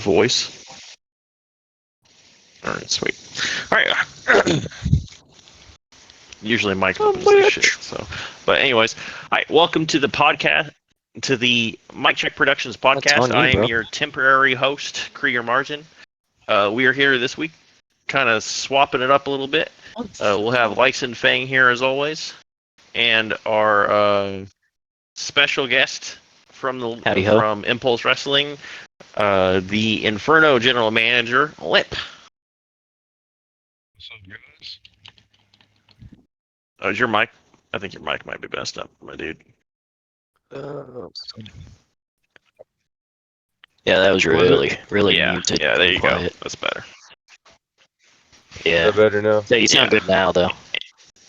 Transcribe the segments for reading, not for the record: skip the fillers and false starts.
voice. All right, sweet. All right. Usually Mike opens this shit. So, but anyways, all right. Welcome to the podcast, to the MykeCheck'd Productions podcast. I am your temporary host, Krieger Margin. We are here this week, kind of swapping it up a little bit. We'll have Lyson Fang here as always, and our special guest from Impulse Wrestling, the Inferno General Manager, Limp. What's up, guys? Is your mic? I think your mic might be messed up, my dude. Yeah, that was really muted. Yeah, there you go. That's better. Yeah. Is that better now? Yeah, you sound good now, though.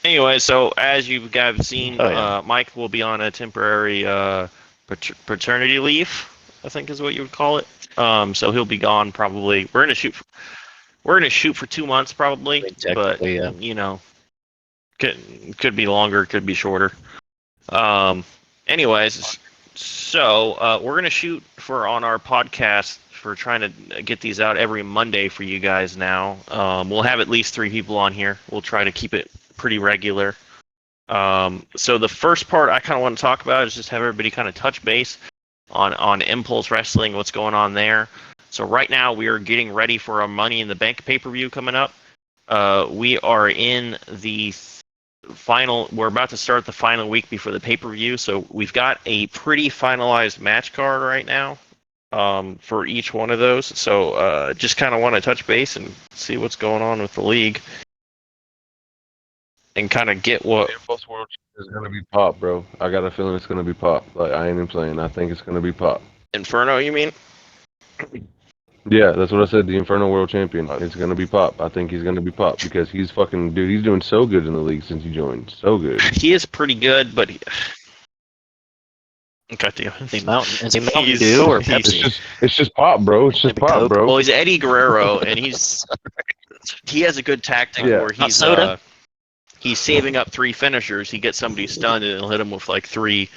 Anyway, so as you guys have seen, Mike will be on a temporary paternity leave, I think is what you would call it. So he'll be gone probably. We're gonna shoot for 2 months probably, but you know, could be longer, could be shorter. Anyways, so we're gonna shoot for on our podcast for trying to get these out every Monday for you guys now. We'll have at least 3 people on here. We'll try to keep it pretty regular. So the first part I kind of want to talk about is just have everybody kind of touch base on Impulse Wrestling, what's going on there. So right now we are getting ready for a Money in the Bank pay-per-view coming up. We are in the we're about to start the final week before the pay-per-view, so we've got a pretty finalized match card right now for each one of those. So just kind of want to touch base and see what's going on with the league and kind of get what... Impulse World is going to be pop, bro. I got a feeling it's going to be pop. Like, I ain't even playing. I think it's going to be pop. Inferno, you mean? Yeah, that's what I said. The Inferno World Champion. It's going to be pop. I think he's going to be pop because he's fucking... Dude, he's doing so good in the league since he joined. So good. He is pretty good, but... God damn. Is he Mountain Dew or Pepsi? It's just pop, bro. It's just pop, bro. Well, he's Eddie Guerrero, and he has a good tactic where he's saving up 3 finishers. He gets somebody stunned, and he'll hit him with like 3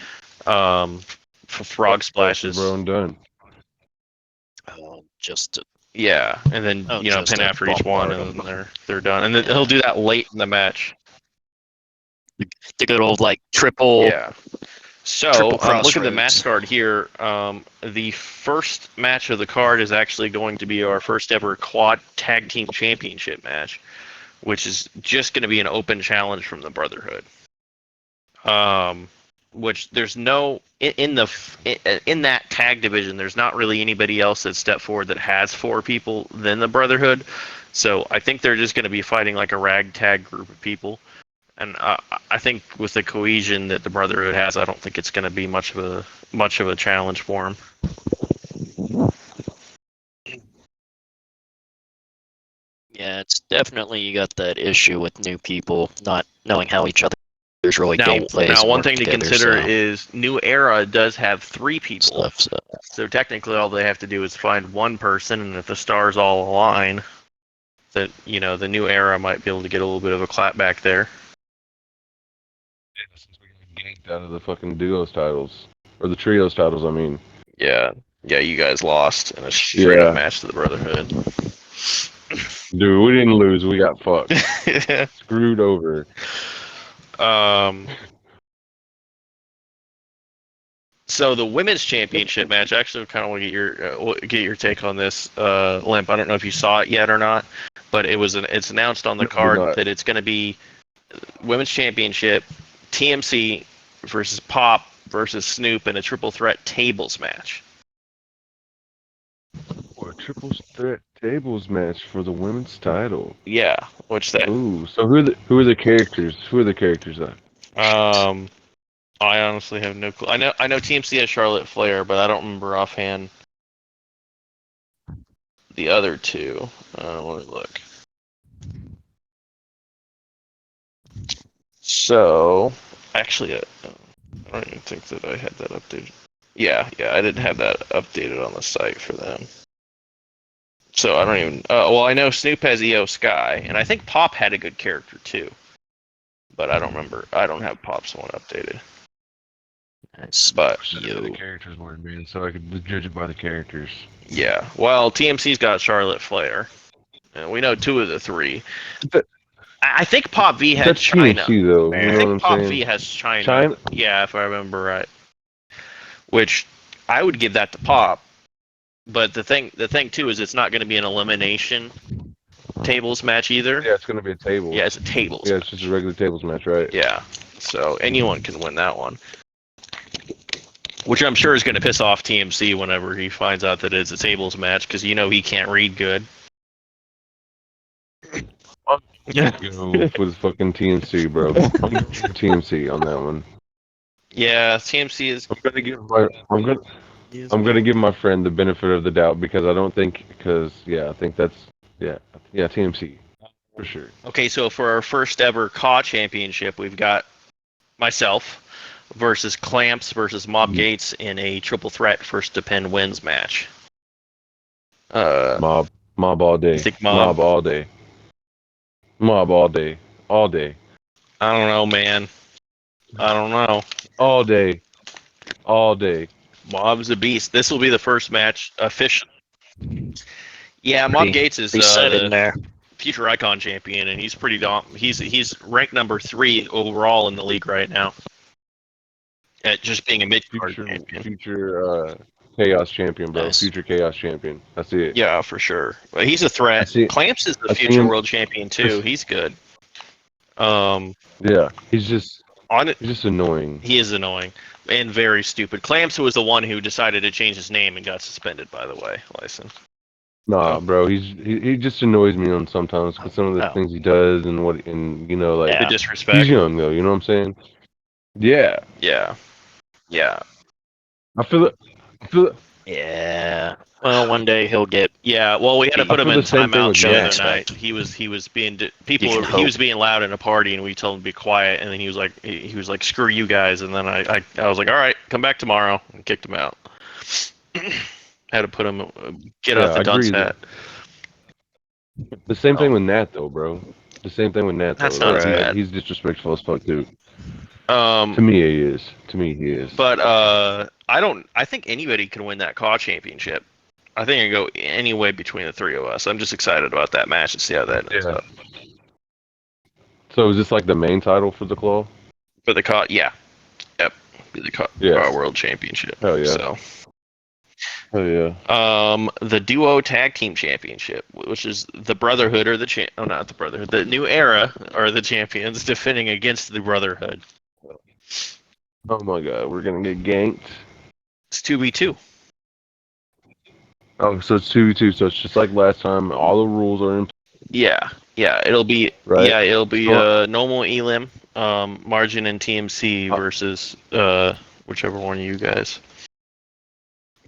frog splashes. Bro, I'm done. Yeah, and then pin after each one, and then they're done. And then he'll do that late in the match. The good old triple. Yeah. So look at the match card here. The first match of the card is actually going to be our first ever quad tag team championship match, which is just going to be an open challenge from the Brotherhood. Which there's no in that tag division. There's not really anybody else that stepped forward that has 4 people than the Brotherhood. So I think they're just going to be fighting like a ragtag group of people. And I think with the cohesion that the Brotherhood has, I don't think it's going to be much of a challenge for them. Yeah, it's definitely you got that issue with new people not knowing how each other's really gameplay. Now, one thing to consider is New Era does have 3 people, so technically all they have to do is find one person, and if the stars all align, that the New Era might be able to get a little bit of a clap back there. Yeah, since we got ganked out of the fucking duos titles. Or the trios titles, I mean. Yeah, you guys lost in a straight-up match to the Brotherhood. Dude, we didn't lose. We got fucked. Screwed over. So the women's championship match, actually, I kind of want to get your take on this, Limp. I don't know if you saw it yet or not, but it's announced on the card that it's going to be women's championship, TMC versus Pop versus Snoop in a triple threat tables match. Or a triple threat tables match for the women's title. Yeah, what's that? Ooh, so who are the characters? Who are the characters then? I honestly have no clue. I know TMC has Charlotte Flair, but I don't remember offhand the other 2. Let me look. So, actually, I don't even think that I had that updated. Yeah, I didn't have that updated on the site for them. So I don't even... well, I know Snoop has Io Sky, and I think Pop had a good character too. But I don't remember. I don't have Pop's one updated. But The characters weren't, man, so I could judge it by the characters. yeah, well, TMC's got Charlotte Flair, and we know 2 of the 3. I think Pop V had That's China. TMC, though. I You know what think I'm Pop saying? V has China. China? Yeah, if I remember right. Which I would give that to Pop. But the thing too is it's not going to be an elimination tables match either. Yeah, it's gonna be a tables. Yeah, it's a tables. Yeah, match. it's just a regular tables match, right? Yeah, so anyone can win that one. Which I'm sure is going to piss off TMC whenever he finds out that it's a tables match, because you know he can't read good. Yeah. Go with fucking TNC, bro. I'm going TNC on that one. Yeah, TMC is. I'm gonna give my friend the benefit of the doubt because I think that's TMC for sure. Okay, so for our first ever CAW championship, we've got myself versus Clamps versus Mob Gates in a triple threat first to pin wins match. Mob all day. You think Mob all day. Mob all day. All day. I don't know, man. I don't know. All day. All day. Mob's a beast. This will be the first match official. Yeah, Mob Gates is in there. future icon champion, and he's pretty he's ranked number 3 overall in the league right now. At just being a mid-card champion. Future chaos champion, bro. Nice. Future chaos champion. I see it. Yeah, for sure. But he's a threat. Clamps is the future world champion too. He's good. Yeah, he's just annoying. He is annoying and very stupid. Clamps was the one who decided to change his name and got suspended, by the way, Lyson. Nah, bro, he just annoys me on sometimes with some of the things he does and The disrespect. He's young though, you know what I'm saying? Yeah. Yeah. I feel it. Yeah. Well, one day he'll get. Yeah. Well, we had to put him in timeout the other Jack. night. He was being he was being loud in a party, and we told him to be quiet. And then he was like, "Screw you guys." And then I was like, "All right, come back tomorrow," and kicked him out. Had to put him get off the dunce hat. The same thing with Nat though, bro. The same thing with Nat though. That's not as bad. He's disrespectful as fuck too. To me he is. But I think anybody can win that CAW championship. I think it can go any way between the 3 of us. I'm just excited about that match and see how that ends up. So is this like the main title for the Claw? For the CAW, yeah. Yep. The CAW World Championship. Hell yeah. So. Oh yeah. The Duo Tag Team Championship, which is the Brotherhood or not the Brotherhood, the New Era are the champions defending against the Brotherhood. Oh my god, we're gonna get ganked. It's 2v2. Oh, so it's 2v2, so it's just like last time. All the rules are in. Yeah, it'll be right? Yeah, it'll be normal Elim, Margin and TMC versus whichever one of you guys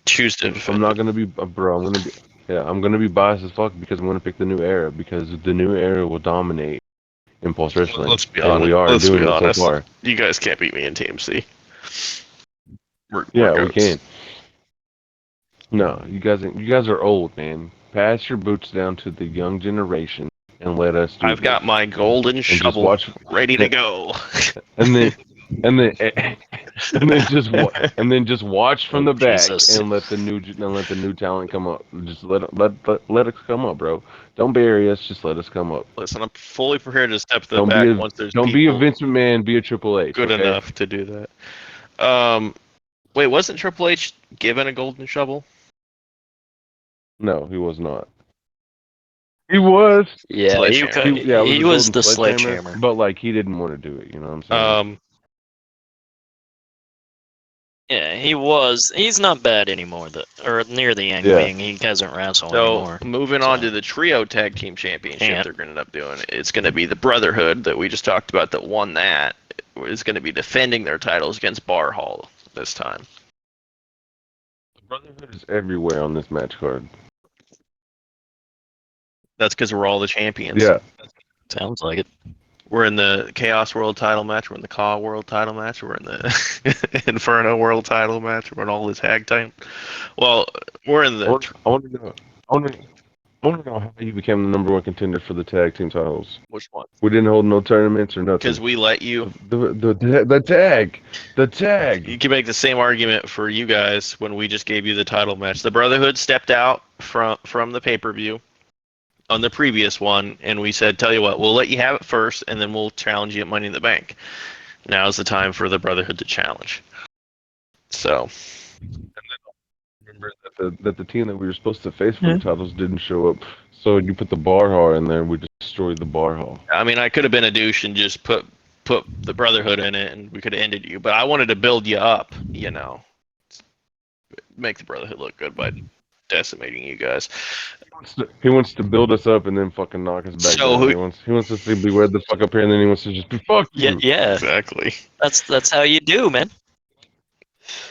choose to defend. I'm not gonna be, bro. I'm gonna be biased as fuck because I'm gonna pick the New Era because the New Era will dominate Impulse Wrestling. Let's be honest. We are doing it so far. You guys can't beat me in TMC. We can. No, you guys are old, man. Pass your boots down to the young generation and let us do I've got my golden shovel ready to go. and then just watch from the back and let the new talent come up. Just let us come up, bro. Don't bury us. Just let us come up. Listen, I'm fully prepared to step to the back once there's. Don't be a Vince McMahon. Be a Triple H. Good enough to do that. Wait, wasn't Triple H given a golden shovel? No, he was not. He was. Yeah, he was the sledgehammer. But like he didn't want to do it, you know what I'm saying? Yeah, he was. He's not bad anymore, or near the end being. He hasn't wrestled anymore. Moving on to the Trio Tag Team Championship they're going to end up doing. It's going to be the Brotherhood that we just talked about that won that. Is going to be defending their titles against Bar Hall this time. The Brotherhood is everywhere on this match card. That's because we're all the champions. Yeah. Sounds like it. We're in the Chaos World title match. We're in the CAW World title match. We're in the Inferno World title match. We're in all the tag time. Well, we're in the. I want to I want to know how you became the #1 contender for the tag team titles. Which one? We didn't hold no tournaments or nothing. Because we let you. The tag. You can make the same argument for you guys when we just gave you the title match. The Brotherhood stepped out from the pay-per-view on the previous one, and we said, tell you what, we'll let you have it first, and then we'll challenge you at Money in the Bank. Now's the time for the Brotherhood to challenge. So. Remember that the team that we were supposed to face for the titles didn't show up, so you put the Bar Hall in there, and we destroyed the Bar Hall. I mean, I could have been a douche and just put the Brotherhood in it, and we could have ended you. But I wanted to build you up, make the Brotherhood look good by decimating you guys. He wants to build us up and then fucking knock us back down. He wants us to be where the fuck up here, and then he wants to just be fuck you. Yeah, exactly. That's how you do, man.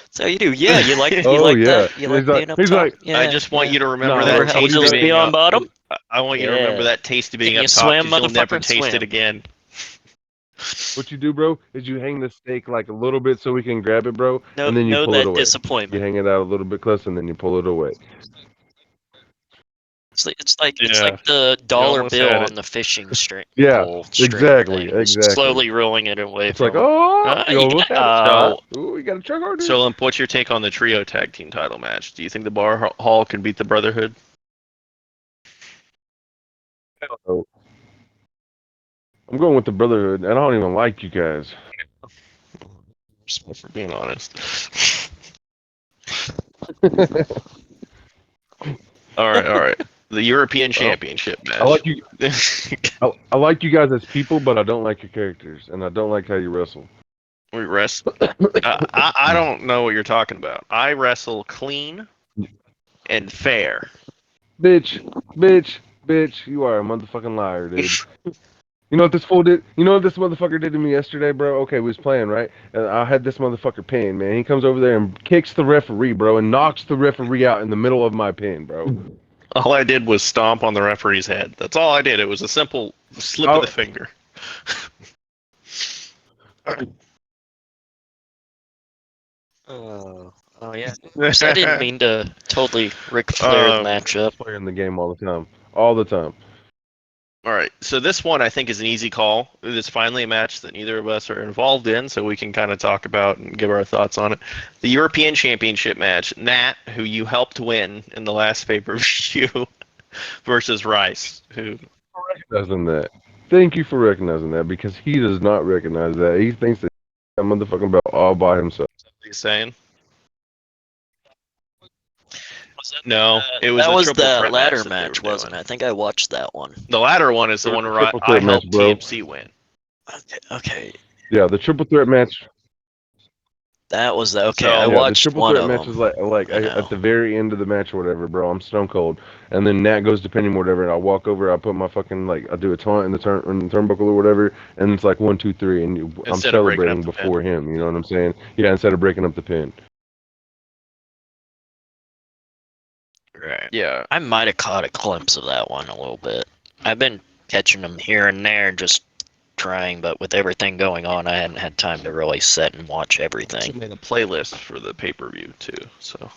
That's how you do. Yeah, you like that. You like being up he's top. like, yeah, I just want you to remember Remember that how taste it of feels to being be on up. bottom. I want you to remember that taste of being Can up you top, swim, 'cause you'll never motherfucker, taste swim. it again. What you do, bro, is you hang the steak like a little bit so we can grab it, bro, No, and then you pull it away. disappointment. You hang it out a little bit close, and then you pull it away. It's like the dollar almost bill had on it. the fishing string. Yeah, pole string exactly, thing. Just exactly. slowly rolling it away It's from like, oh, you almost had it. So, Ooh, we got a chug harder. So, Limp, what's your take on the trio tag team title match? Do you think the Bar Hall can beat the Brotherhood? I'm going with the Brotherhood, and I don't even like you guys. For being honest. All right. The European Championship match. I like you. I like you guys as people, but I don't like your characters, and I don't like how you wrestle. We wrestle. I don't know what you're talking about. I wrestle clean and fair. Bitch, you are a motherfucking liar, dude. You know what this fool did? You know what this motherfucker did to me yesterday, bro? Okay, we was playing, right? And I had this motherfucker pinned, man. He comes over there and kicks the referee, bro, and knocks the referee out in the middle of my pin, bro. All I did was stomp on the referee's head. That's all I did. It was a simple slip of the finger. Oh yeah. I didn't mean to totally Ric Flair the matchup. Playing the game all the time. All the time. All right, so this one I think is an easy call. It's finally a match that neither of us are involved in, so we can kind of talk about and give our thoughts on it. The European Championship match, Nat, who you helped win in the last pay-per-view, versus Rice, who... Recognizing that. Thank you for recognizing that, because he does not recognize that. He thinks that motherfucking belt all by himself. What are you saying? No, it was that was the ladder match, wasn't it? I think I watched that one. The ladder one is the one where I helped TMC win. Okay. Yeah, the triple threat match. That was the okay. I watched the triple one threat of match them. is like at the very end of the match or whatever, bro. I'm stone cold, and then Nat goes to pin him or whatever, and I walk over, I put my fucking I do a taunt in the turnbuckle or whatever, and it's like 1, 2, 3, and I'm celebrating before him. You know what I'm saying? Yeah, instead of breaking up the pin. Right. Yeah. I might have caught a glimpse of that one a little bit. I've been catching them here and there, just trying, but with everything going on, I hadn't had time to really sit and watch everything. I made a playlist for the pay-per-view too, so.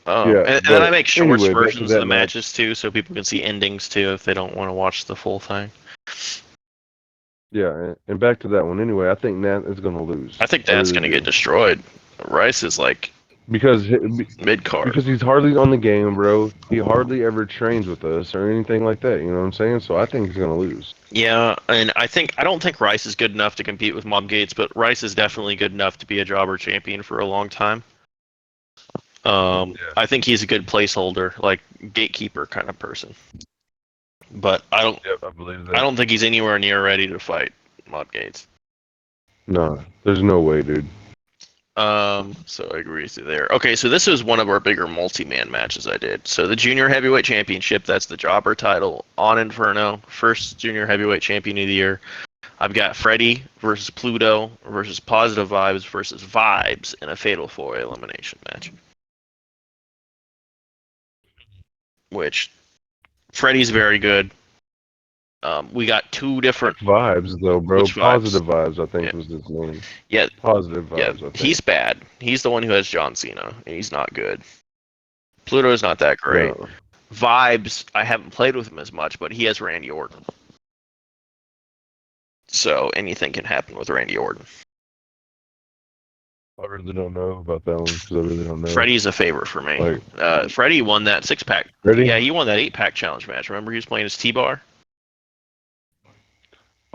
Yeah, and I make shorts anyway, versions of the matches too, so people can see endings too if they don't want to watch the full thing. Yeah, and back to that one. Anyway, I think Nat is going to lose. I think Nat's going to get destroyed. Rice is like because mid-card. Because he's hardly on the game, bro. He hardly ever trains with us or anything like that. You know what I'm saying? So I think he's going to lose. Yeah, and I don't think Rice is good enough to compete with Mob Gates, but Rice is definitely good enough to be a jobber champion for a long time. I think he's a good placeholder, like gatekeeper kind of person. But I believe that. I don't think he's anywhere near ready to fight Mob Gates. No, there's no way, dude. So I agree with you there. Okay, so this is one of our bigger multi-man matches I did. So the Junior Heavyweight Championship, that's the jobber title on Inferno. First Junior Heavyweight Champion of the year. I've got Freddy versus Pluto versus Positive Vibes versus Vibes in a Fatal 4-Way elimination match. Which, Freddy's very good. We got two different vibes though, bro. Which Positive Vibes, I think was his name. Yeah, Positive Vibes. Yeah, I think. he's bad. He's the one who has John Cena, and he's not good. Pluto's not that great. No. Vibes, I haven't played with him as much, but he has Randy Orton. So anything can happen with Randy Orton. I really don't know about that one because I really don't know. Freddie's a favorite for me. Like, Freddie won that 6-pack. Freddie? Yeah, he won that 8-pack challenge match. Remember, he was playing his T-bar.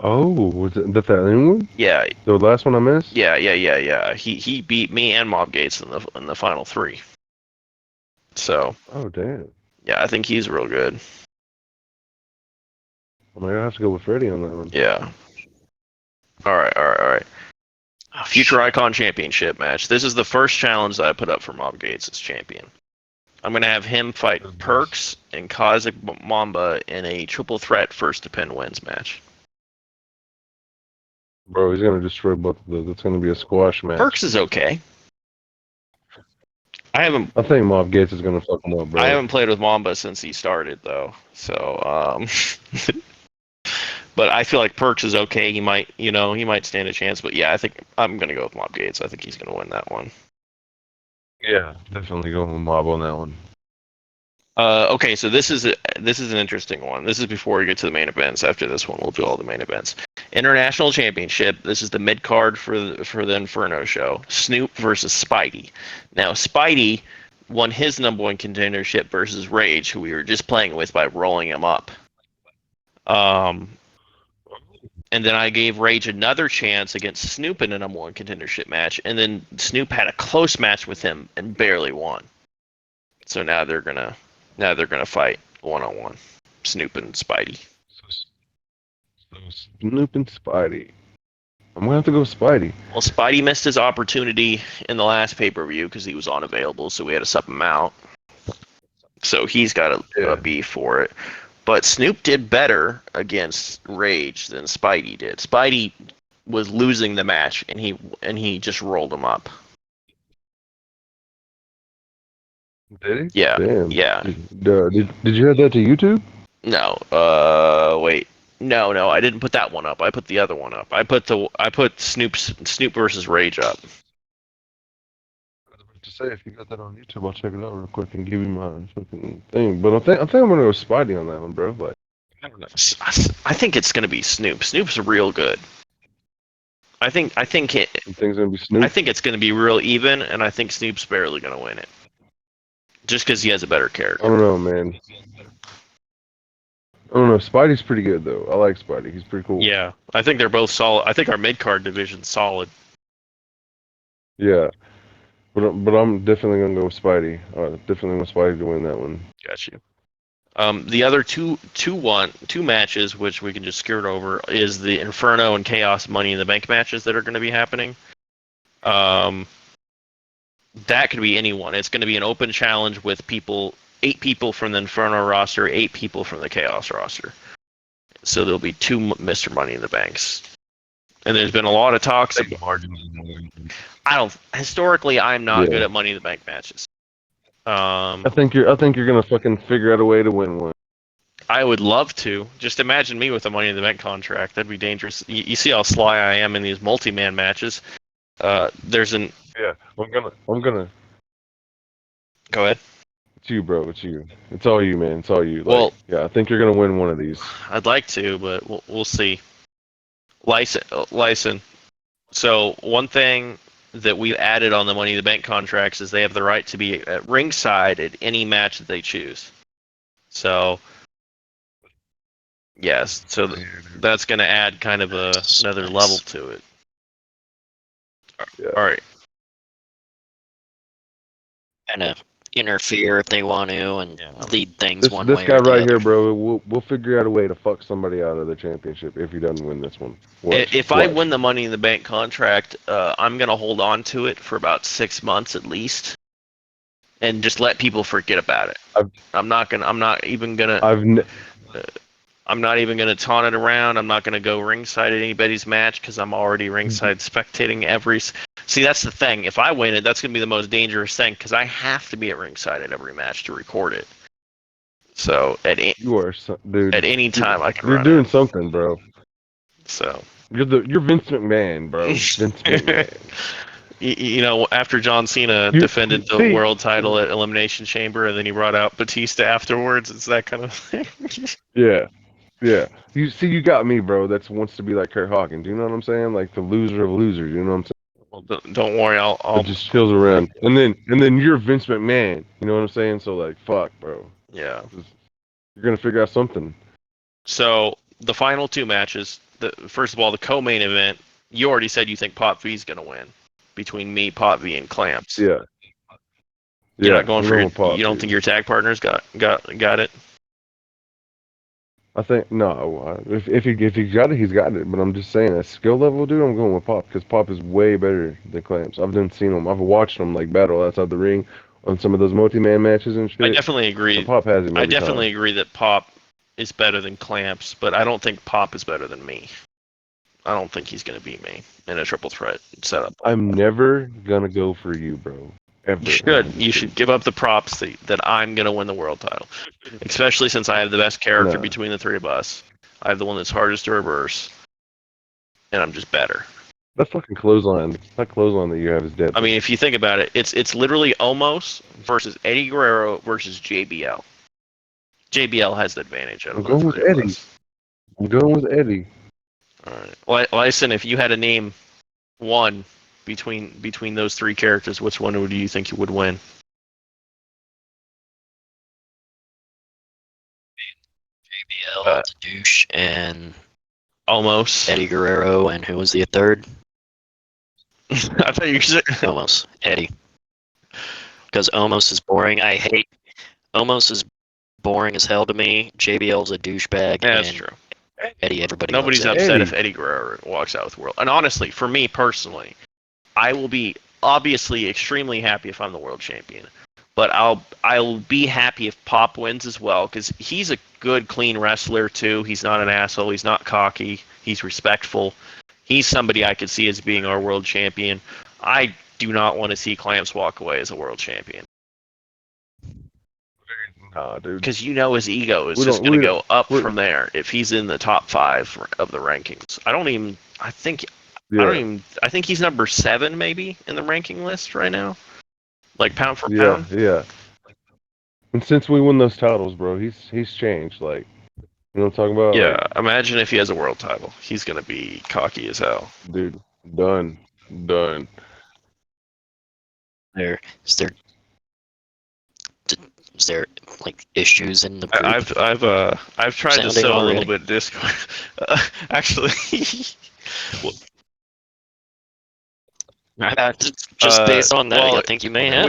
Oh, was that new one? Yeah, The last one I missed? yeah. He beat me and Mob Gates in the final 3. So. Oh damn. Yeah, I think he's real good. I might have to go with Freddie on that one. Yeah. All right. Future Icon Championship match. This is the first challenge that I put up for Mob Gates as champion. I'm going to have him fight Perks and Kazakh Mamba in a triple threat first to pin wins match. Bro, he's gonna destroy both of those. It's gonna be a squash match. Perks is okay. I think Mob Gates is gonna fuck him up, bro. I haven't played with Mamba since he started though, so but I feel like Perks is okay. He might stand a chance. But yeah, I think I'm gonna go with Mob Gates. I think he's gonna win that one. Yeah, definitely going with Mob on that one. Okay, so this is an interesting one. This is before we get to the main events. After this one, we'll do all the main events. International Championship. This is the mid card for the Inferno show. Snoop versus Spidey. Now Spidey won his number 1 contendership versus Rage, who we were just playing with by rolling him up. And then I gave Rage another chance against Snoop in a number 1 contendership match, and then Snoop had a close match with him and barely won. So now they're gonna fight 1-on-1, Snoop and Spidey. So Snoop and Spidey. I'm gonna have to go with Spidey. Well, Spidey missed his opportunity in the last pay-per-view because he was unavailable, so we had to sub him out. So he's got a beef for it. But Snoop did better against Rage than Spidey did. Spidey was losing the match, and he just rolled him up. Did he? Yeah. Damn. Yeah. Did you add that to YouTube? No. Wait. No. I didn't put that one up. I put the other one up. I put Snoop versus Rage up. I was about to say, if you got that on YouTube, I'll check it out real quick and give you my fucking thing. But I think I'm gonna go with Spidey on that one, bro. Like, I don't know. I think it's gonna be Snoop. Snoop's real good. I think you think it's gonna be Snoop? I think it's gonna be real even, and I think Snoop's barely gonna win it. Just because he has a better character. I don't know, man. I don't know. Spidey's pretty good though. I like Spidey. He's pretty cool. Yeah, I think they're both solid. I think our mid card division's solid. Yeah, but I'm definitely gonna go with Spidey. Definitely want Spidey to win that one. Got you. The other two matches, which we can just skirt over, is the Inferno and Chaos Money in the Bank matches that are going to be happening. That could be anyone. It's going to be an open challenge with 8 people from the Inferno roster, 8 people from the Chaos roster. So there'll be 2 Mr. Money in the Banks. And there's been a lot of talks. Historically, I'm not good at Money in the Bank matches. I think you're gonna fucking figure out a way to win one. I would love to. Just imagine me with a Money in the Bank contract. That'd be dangerous. You see how sly I am in these multi-man matches. Yeah, I'm gonna. Go ahead. It's you, bro. It's you. It's all you, man. It's all you. Well, yeah, I think you're gonna win one of these. I'd like to, but we'll see. License. So one thing that we've added on the Money in the Bank contracts is they have the right to be at ringside at any match that they choose. So, yes. So that's going to add kind of another level to it. Yeah. All right. Kind of interfere if they want to and lead things one way. This guy or the right other. here, bro. We'll figure out a way to fuck somebody out of the championship if he doesn't win this one. If I win the Money in the Bank contract, I'm gonna hold on to it for about 6 months at least, and just let people forget about it. I'm not even gonna taunt it around. I'm not gonna go ringside at anybody's match because I'm already ringside spectating every. See, that's the thing. If I win it, that's going to be the most dangerous thing because I have to be at ringside at every match to record it. So dude. At any time I can. You're doing something, bro. So you're Vince McMahon, bro. Vince McMahon. You know, after John Cena defended the world title at Elimination Chamber, and then he brought out Batista afterwards. It's that kind of thing. Yeah, yeah. You see, you got me, bro. That's wants to be like Kurt Hawkins. Do you know what I'm saying? Like the loser of losers. You know what I'm saying? Well, don't worry, It just chills around. And then you're Vince McMahon. You know what I'm saying? So like, fuck, bro. Yeah. You're gonna figure out something. So the final two matches. First of all, the co-main event. You already said you think Pop V's gonna win between me, Pop V, and Clamps. Yeah. You're Yeah. not going for your. You don't think your tag partner's got it? I think no. If he got it, he's got it. But I'm just saying, at skill level, dude, I'm going with Pop because Pop is way better than Clamps. I've done seen him. I've watched him like battle outside the ring on some of those multi-man matches and shit. I definitely agree. So Pop has him. I definitely agree that Pop is better than Clamps, but I don't think Pop is better than me. I don't think he's gonna beat me in a triple threat setup. I'm never gonna go for you, bro. Ever. You should give up the props that I'm gonna win the world title, especially since I have the best character between the three of us. I have the one that's hardest to reverse, and I'm just better. That fucking clothesline, that you have is dead. I mean, if you think about it, it's literally Omos versus Eddie Guerrero versus JBL. JBL has the advantage. I'm going with Eddie. I'm going with Eddie. All right, Lyson, if you had to name one between those three characters, which one do you think you would win? JBL, the douche, and Almost Eddie Guerrero, and who was the third? I thought you said Almost Eddie, because Omos is boring. I hate Omos is boring as hell to me. JBL's a douchebag. Yeah, that's true. Eddie, everybody. Nobody's upset if Eddie Guerrero walks out with the world. And honestly, for me personally, I will be obviously extremely happy if I'm the world champion. But I'll be happy if Pop wins as well, because he's a good, clean wrestler too. He's not an asshole. He's not cocky. He's respectful. He's somebody I could see as being our world champion. I do not want to see Clamps walk away as a world champion. Nah, dude. Because you know his ego is just going to go up from there if he's in the top 5 of the rankings. I think he's number 7 maybe in the ranking list right now. Like pound for pound. Yeah. And since we won those titles, bro, he's changed. Like, you know what I'm talking about? Yeah. Like, Imagine if he has a world title. He's going to be cocky as hell. Dude, done. Is there like issues in the group? I've tried to sow a little bit of discord. Actually, just based on that, I think you may have.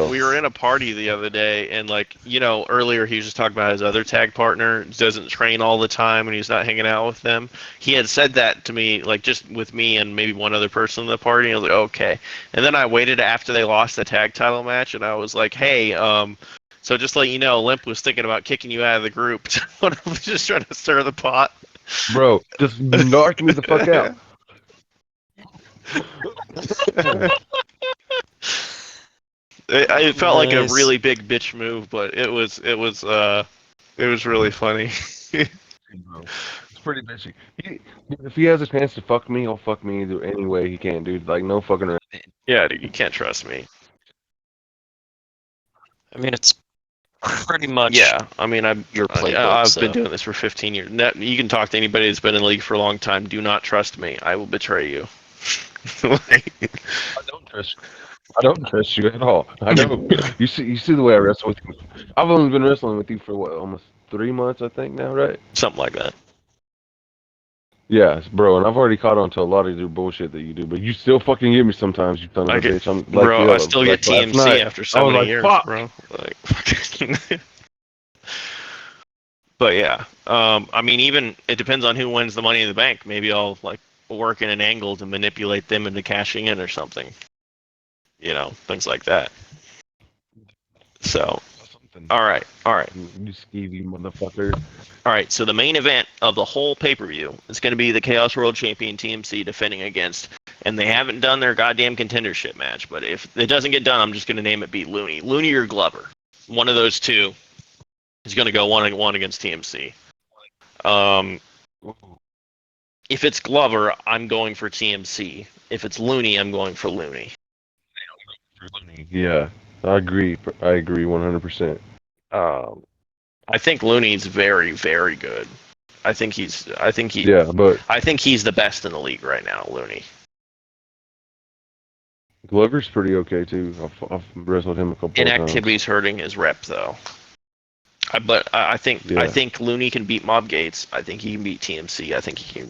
We were in a party the other day, and earlier he was just talking about his other tag partner doesn't train all the time and he's not hanging out with them. He had said that to me, just with me and maybe one other person in the party. And I was like, okay. And then I waited after they lost the tag title match, and I was like, hey, so just to let you know, Limp was thinking about kicking you out of the group. I was just trying to stir the pot. Bro, just knock me the fuck out. It felt like a really big bitch move, but it was really funny. It's pretty bitchy. If he has a chance to fuck me, he'll fuck me any way he can, dude. Like, no fucking around. Yeah, dude, you can't trust me. I mean, it's pretty much. Yeah, I mean, I've playbook, been doing this for 15 years. You can talk to anybody that's been in the league for a long time. Do not trust me. I will betray you. I don't trust you at all. I know. You see the way I wrestle with you. I've only been wrestling with you for almost 3 months, I think now, right? Something like that. Yeah, bro, and I've already caught on to a lot of your bullshit that you do, but you still fucking get me sometimes, you son of a bitch. Bro, I still get TMC after so many years, fuck. bro. But yeah, I mean, even it depends on who wins the Money in the Bank. Maybe I'll work in an angle to manipulate them into cashing in or something. Things like that. So, all right. You skeevy motherfucker. All right, so the main event of the whole pay-per-view is going to be the Chaos World Champion TMC defending against, and they haven't done their goddamn contendership match, but if it doesn't get done, I'm just going to name it beat Looney. Looney or Glover. One of those two is going to go one against TMC. If it's Glover, I'm going for TMC. If it's Looney, I'm going for Looney. Yeah, I agree. I agree 100%. I think Looney's very, very good. I think he's Yeah, but the best in the league right now, Looney. Glover's pretty okay too. I've wrestled him a couple of times. Inactivity's hurting his rep though. But I think Looney can beat Mob Gates. I think he can beat TMC. I think he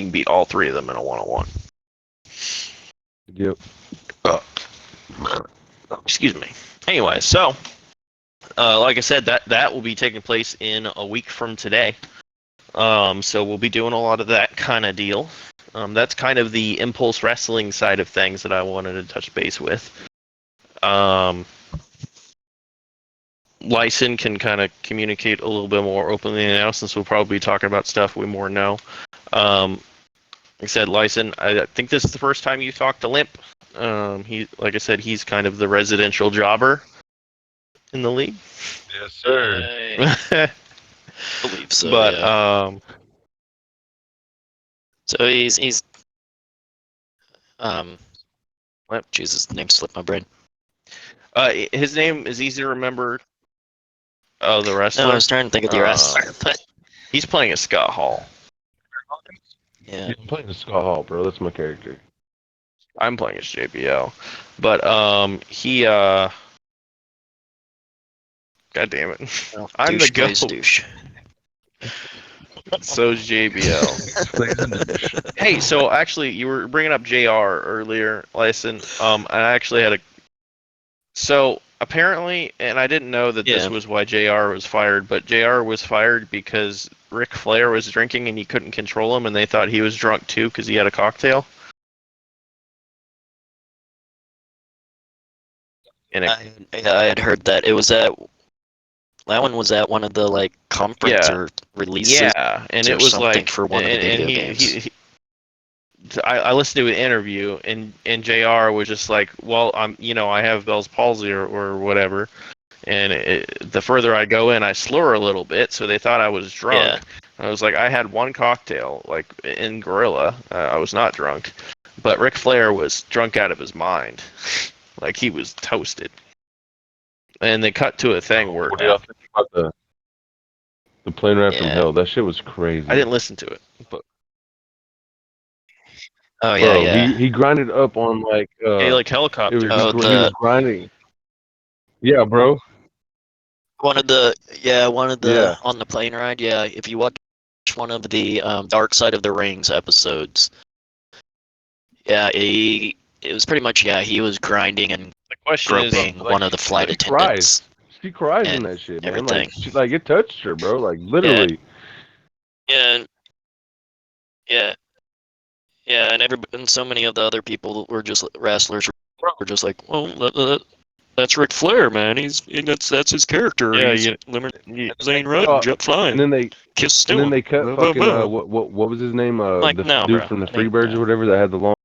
can beat all three of them in a 1-on-1. Yep. Excuse me. Anyway, so like I said, that will be taking place in a week from today. So we'll be doing a lot of that kind of deal. That's kind of the Impulse Wrestling side of things that I wanted to touch base with. Lyson can kind of communicate a little bit more openly now, since we'll probably be talking about stuff we more know. Like I said, Lyson, I think this is the first time you talked to Limp. He, like I said, he's kind of the residential jobber in the league. Yes, sir. I believe so. But yeah. So he's what? Jesus, name slipped my brain. his name is easy to remember. Oh, the wrestler. No, I was trying to think of the wrestler, but he's playing as Scott Hall. yeah. I'm playing the Scott Hall, bro. That's my character. I'm playing as JBL, but he God damn it, Well, I'm the douche plays goat. douche. So's JBL. Hey, so actually, you were bringing up JR earlier, Lyson. I actually had a. So apparently, and I didn't know that this was why JR was fired, but JR was fired because Ric Flair was drinking and he couldn't control him, and they thought he was drunk too because he had a cocktail. And I had heard that it was at that one was at one of the like conference or releases. Yeah, and it was like for one of the video games. I listened to an interview, and JR was just like, well, I have Bell's palsy or whatever, and the further I go in, I slur a little bit, so they thought I was drunk. Yeah. I was like, I had one cocktail, like in Gorilla, I was not drunk, but Ric Flair was drunk out of his mind, like he was toasted. And they cut to a thing where What do y'all think about the plane ride from hell? That shit was crazy. I didn't listen to it, but oh yeah, bro, yeah. He grinded up on like helicopter. he was grinding. Yeah, bro. One of the on the plane ride. Yeah, if you watch one of the Dark Side of the Rings episodes, yeah, it was pretty much he was grinding and the question groping is, one of the flight attendants. She cries in that shit, man. Everything. Like it touched her, bro. Like literally. Yeah, and so many of the other people were just wrestlers were just like, well, that's Ric Flair, man. That's his character. Yeah, he's limousine riding, jet flying. And then they kiss and then they cut fucking what was his name? The dude from the Freebirds or whatever that had the long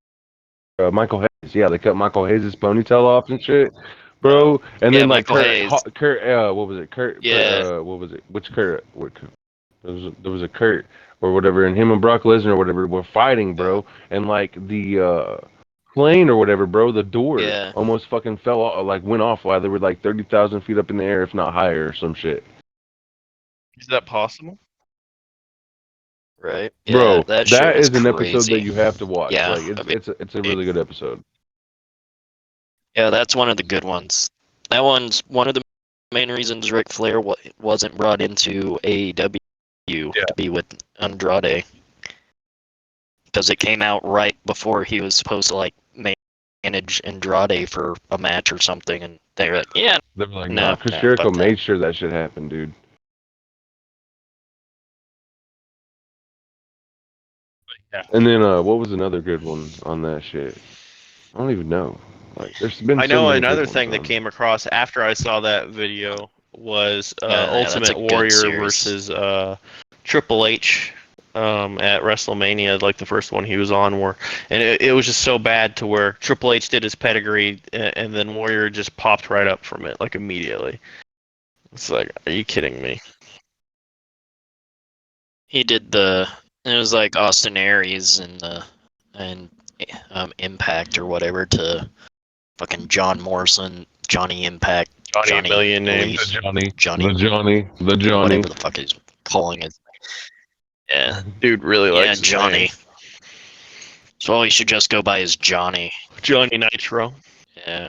Michael Hayes. Yeah, they cut Michael Hayes' ponytail off and shit, bro. And then like Kurt, what was it? Kurt. What was it? Which Kurt? There was a Kurt or whatever, and him and Brock Lesnar or whatever were fighting, bro. And like the plane or whatever, bro, the door almost fucking fell off, like went off while they were like 30,000 feet up in the air, if not higher, or some shit. Is that possible? Right, bro. That is an crazy. episode that you have to watch. Yeah, like it's a really good episode. Yeah, that's one of the good ones. That one's one of the main reasons Ric Flair wasn't brought into AEW to be with Andrade, because it came out right before he was supposed to like manage Andrade for a match or something, and they were like, they were like, no, Chris Jericho made sure that shit happened, dude. Yeah. And then what was another good one on that shit? I don't even know. Like, there's been. I know another thing that came across after I saw that video was Ultimate Warrior versus Triple H at WrestleMania, like the first one he was on, and it was just so bad to where Triple H did his pedigree and then Warrior just popped right up from it like immediately. It's like, are you kidding me? He did the It was like Austin Aries and Impact or whatever to fucking John Morrison, Johnny Impact, Johnny a Million Elite, Names. Johnny, the Johnny. whatever the fuck he's calling it. Yeah, Dude really yeah, likes his Johnny. name. So he should just go by as Johnny. Johnny Nitro. Yeah.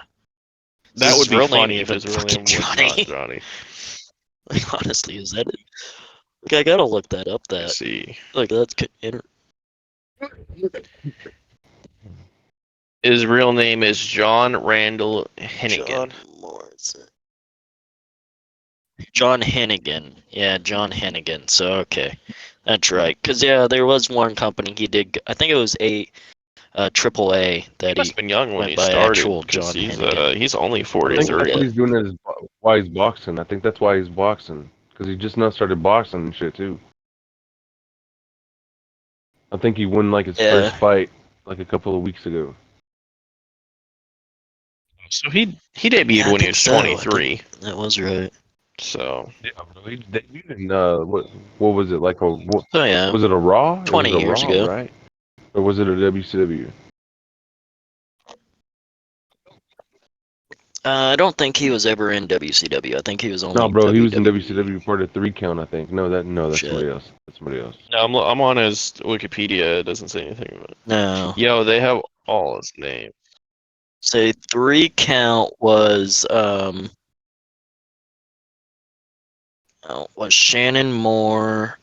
That Is would his be real name funny if even his real fucking name was Johnny? not Johnny. Like, honestly, is that it? Like, I gotta look that up. Let's see. Like, that's His real name is John Randall Hennigan. John Morrison. John Hennigan. Yeah, John Hennigan. So, okay. That's right. Because, yeah, there was one company he did. I think it was AAA He that must have been young when went he by started. actual 'Cause John Hennigan. he's only I 40, think 30. what he's doing is why he's boxing. I think that's why he's boxing. Because he just now started boxing and shit, too. I think he won, like, his Yeah. first fight, like, a couple of weeks ago. So he debuted Yeah, I when he think was so. 23. That was right. So Yeah, bro. He debuted in, what was it, like what, Oh, yeah. was it a Raw? 20 it was a years Raw, ago. right? Or was it a WCW? I don't think he was ever in WCW. I think he was only No, bro, he was in WWE. WCW part of 3 Count, I think. No, that's Shit. somebody else. That's somebody else. no, I'm on his Wikipedia. It doesn't say anything about it. No. Yo, they have all his names. Say 3 Count was Shannon Moore,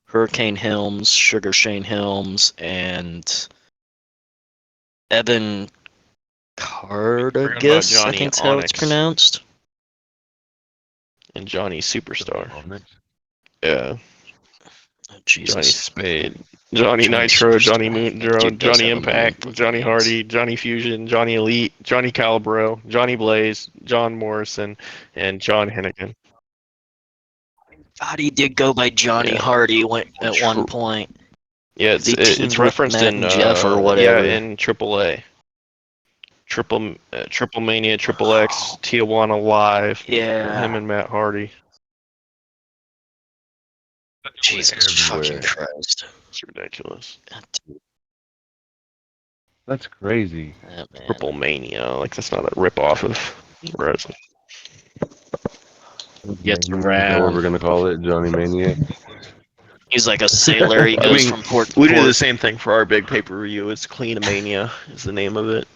Hurricane Helms, Sugar Shane Helms, and Evan Cardagus, I Johnny think's how it's Onyx. pronounced. And Johnny Superstar. Yeah. Oh, Jesus. Johnny Spade. Johnny Johnny Nitro, Superstar. Johnny That Moon, dude does Johnny have Impact, amazing Johnny names. Hardy, Johnny Fusion, Johnny Elite, Johnny Calibro, Johnny Blaze, John Morrison, and John Hennigan. God, he did go by Johnny Yeah. Hardy at one point. Yeah, 'Cause he it's teamed with referenced Matt in and Jeff or whatever. yeah, in AAA. Triple Mania, Triple X, Tijuana Live. Yeah. Him and Matt Hardy. Jesus Everywhere. fucking Christ. It's ridiculous. That's crazy. Oh, man. Triple Mania, like that's not a ripoff of wrestling. Gets Is that what around. we're gonna call it? Johnny Maniac? He's like a sailor. He I goes mean, from port to we port. do the same thing for our big pay-per-view. It's Cleanomania is the name of it.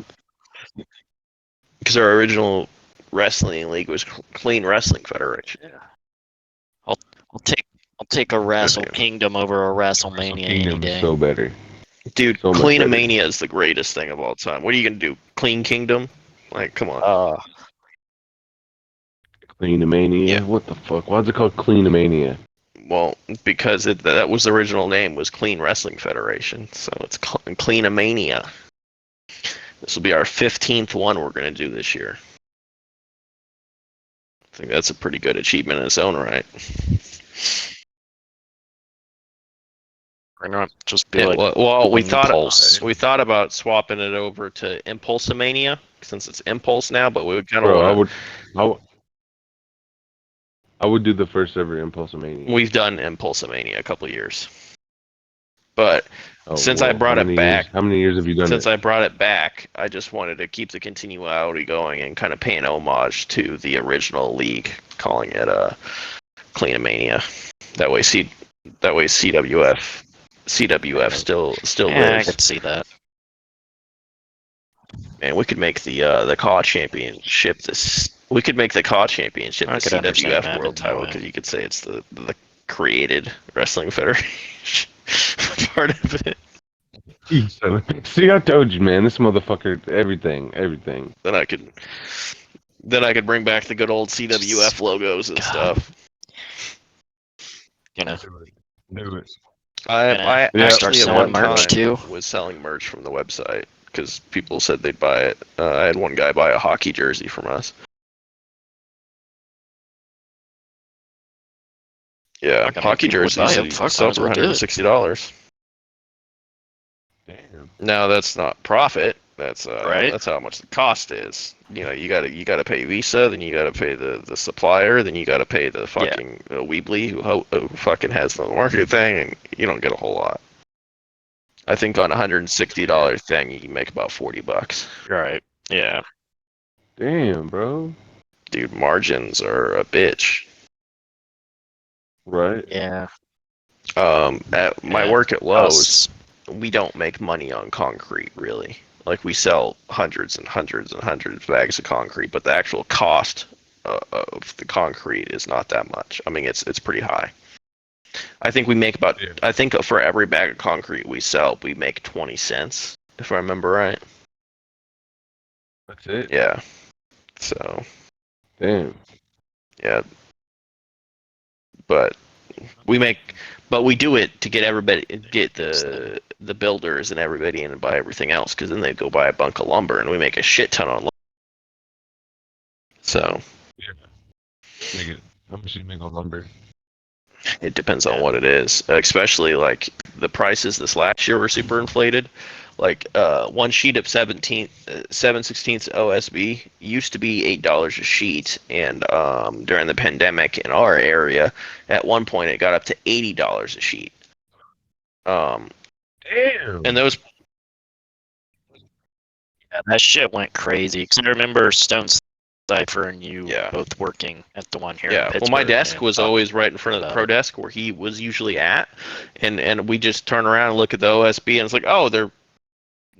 Because our original wrestling league was Clean Wrestling Federation. I'll take a Wrestle Kingdom over a WrestleMania any Kingdom day. is so better. Dude, So much better. Cleanomania is the greatest thing of all time. What are you gonna do? Clean Kingdom? Like, come on. Cleanomania? Yeah. What the fuck? Why's it called Cleanomania? Well, because that was the original name was Clean Wrestling Federation, so it's Cleanomania. This will be our 15th one we're gonna do this year. I think that's a pretty good achievement in its own right. Why not just be Yeah, like, well, we Impulse. thought about swapping it over to Impulsomania since it's Impulse now, but we would kind of Bro, want to. I would do the first ever Impulsomania. We've done Impulsomania a couple of years, but since well, I brought it back, how many years have you done since it? I brought it back, I just wanted to keep the continuity going and kind of pay an homage to the original league, calling it Cleanomania. That way, CWF still Yeah, I lives. could see that. And we could make the CAW championship this. We could make the CAW championship I the could understand CWF that world in that title way. because you could say it's the created wrestling federation part of it. See, I told you, man. This motherfucker, everything. Then I could bring back the good old CWF logos and stuff. You know, Do it. I Yeah, start actually at selling one merch time too. was selling merch from the website because people said they'd buy it. I had one guy buy a hockey jersey from us. Yeah, Fucking hockey people would buy jerseys it. you Fuck, sell might as for well do it. $160. Damn. Now that's not profit, Right. That's how much the cost is. You know, you gotta pay Visa, then you gotta pay the supplier, then you gotta pay the fucking Weebly who fucking has the market thing, and you don't get a whole lot. I think on a $160 thing you can make about $40. Right. Yeah. Damn, bro. Dude, margins are a bitch. Right. Yeah. At my Yeah. work at Lowe's, Costs. we don't make money on concrete really. Like we sell hundreds and hundreds and hundreds of bags of concrete, but the actual cost of the concrete is not that much. I mean, it's pretty high. I think we make about. Yeah. I think for every bag of concrete we sell, we make 20 cents, if I remember right. That's it. Yeah. So Damn. yeah, but we do it to get everybody, get the builders and everybody in and buy everything else, because then they go buy a bunk of lumber, and we make a shit ton on lumber. So How much do you make on lumber? it depends on what it is. Especially like the prices this last year were super inflated. Like one sheet of 7/16 OSB used to be $8 a sheet, and during the pandemic in our area, at one point it got up to $80 a sheet. Damn. And those, Yeah, that shit went crazy. Because I remember Stone Cipher and you Yeah. both working at the one here in yeah. Well, Pittsburgh. my desk and was talking always right in front of the about pro it. desk where he was usually at, and we just turn around and look at the OSB, and it's like, oh, they're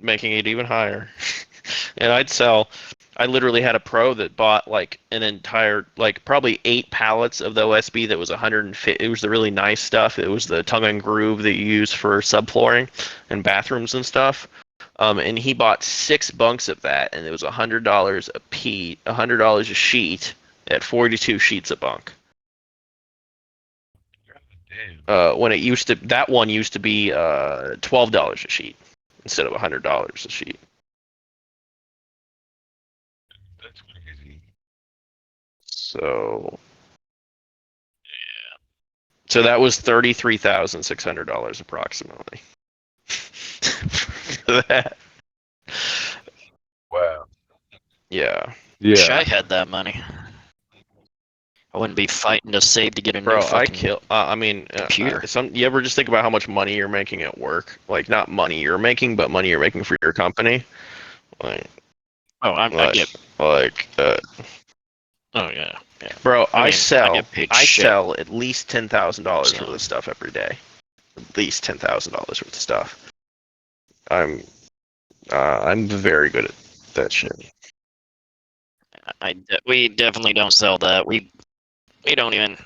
making it even higher. And I literally had a pro that bought like an entire, like probably 8 pallets of the OSB that was 150. It was the really nice stuff. It was the tongue and groove that you use for subflooring and bathrooms and stuff. And he bought 6 bunks of that, and it was $100 a piece, $100 a sheet at 42 sheets a bunk. Damn. When that one used to be $12 a sheet instead of $100 a sheet. That's crazy. So so that was $33,600 approximately. For that. Wow. Yeah. Wish Yeah. I had that money. I wouldn't be fighting to save to get a new Bro, fucking I mean, computer. you ever just think about how much money you're making at work? Like, not money you're making, but money you're making for your company. Like, Oh, I like, get. like, Oh yeah, yeah. bro, I mean, I get paid shit. sell at least $10,000 So- worth of stuff every day. At least $10,000 worth of stuff. I'm very good at that shit. We definitely don't sell that. We don't even.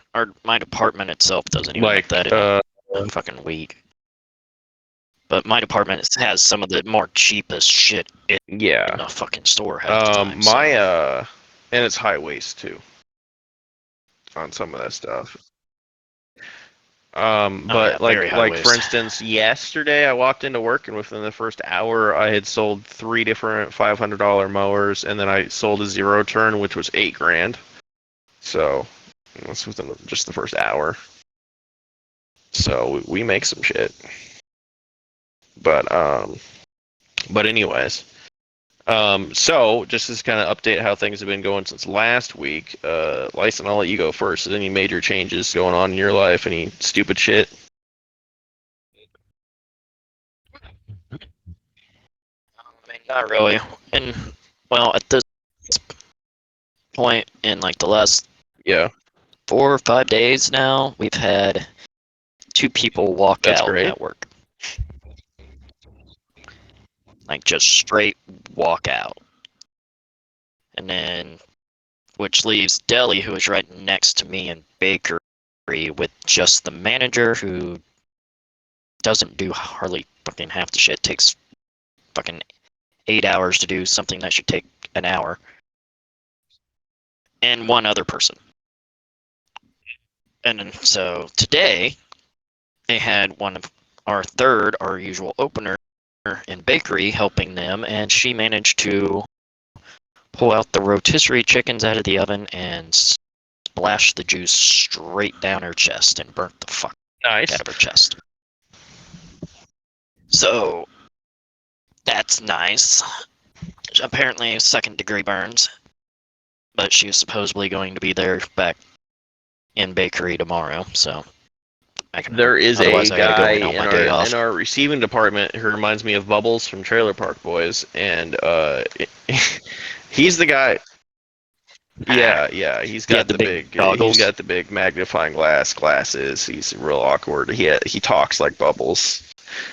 My department itself doesn't even Like, make that in a fucking week. But my department has some of the more cheapest shit in yeah. the fucking store half the time. So. And it's high waist too on some of that stuff. But yeah, very high like waist. for instance, yesterday I walked into work, and within the first hour I had sold 3 different $500 mowers, and then I sold a zero turn, which was $8,000. So that's within just the first hour. So we make some shit. But anyways, so just to kind of update how things have been going since last week, Lyson, I'll let you go first. Is any major changes going on in your life? Any stupid shit? I mean, not really. And well, at this point in like the last Yeah, 4 or 5 days now, we've had 2 people walk that's out great. at work. Like just straight walk out. And then, which leaves Deli, who is right next to me in bakery, with just the manager who doesn't do hardly fucking half the shit. Takes fucking 8 hours to do something that should take an hour. And one other person. And then, so today, they had one of our usual opener in bakery helping them, and she managed to pull out the rotisserie chickens out of the oven and splash the juice straight down her chest and burnt the fuck Nice. out of her chest. So that's nice. apparently second-degree burns, but she's supposedly going to be there back in bakery tomorrow, so I can There help. is Otherwise, a I gotta go guy in on my day off. in our receiving department who reminds me of Bubbles from Trailer Park Boys, and he's the guy. Yeah, He had the big he's goggles. got the big magnifying glasses. He's real awkward. He talks like Bubbles.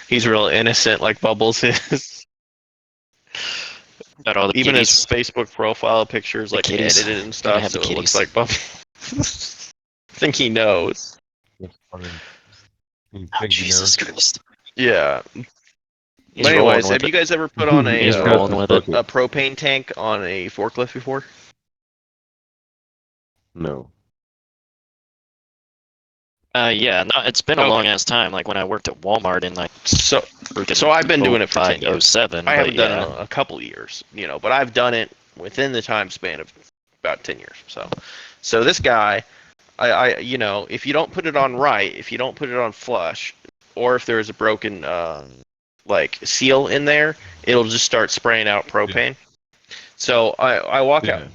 He's real innocent like Bubbles is. Got all the Even his kitties. Facebook profile pictures The like kitties. edited and Gotta stuff, have the so it looks kitties. like Bubbles. I think he knows. That's funny. Oh, Think he Jesus knows. Christ. Yeah. He's But rolling anyways, with have you it. guys ever put on He's Got rolling this with it. a propane tank on a forklift before? No. Yeah, no, it's been a Okay. long ass time. Like when I worked at Walmart in like So freaking I've been doing it for 10 years. 05, 07, I but haven't done it yeah. in a couple years, but I've done it within the time span of about 10 years. So this guy, if you don't put it on right, if you don't put it on flush, or if there's a broken like seal in there, it'll just start spraying out propane. So I walk out. Yeah.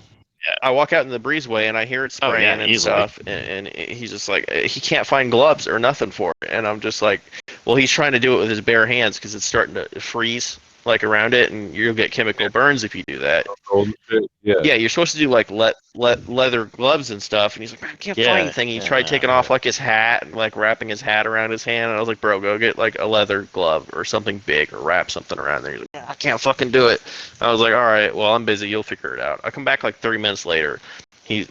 I walk out in the breezeway and I hear it Oh yeah, spraying and easily. stuff, and he's just like he can't find gloves or nothing for it, and I'm just like, well, he's trying to do it with his bare hands because it's starting to freeze like around it, and you'll get chemical burns if you do that. Golden shit. Yeah. Yeah, you're supposed to do like leather gloves and stuff, and he's like, I can't find Yeah. anything. He tried taking Yeah. off like his hat, and like wrapping his hat around his hand, and I was like, bro, go get like a leather glove or something big, or wrap something around there. He's like, I can't fucking do it. I was like, all right, well, I'm busy. You'll figure it out. I come back like 30 minutes later.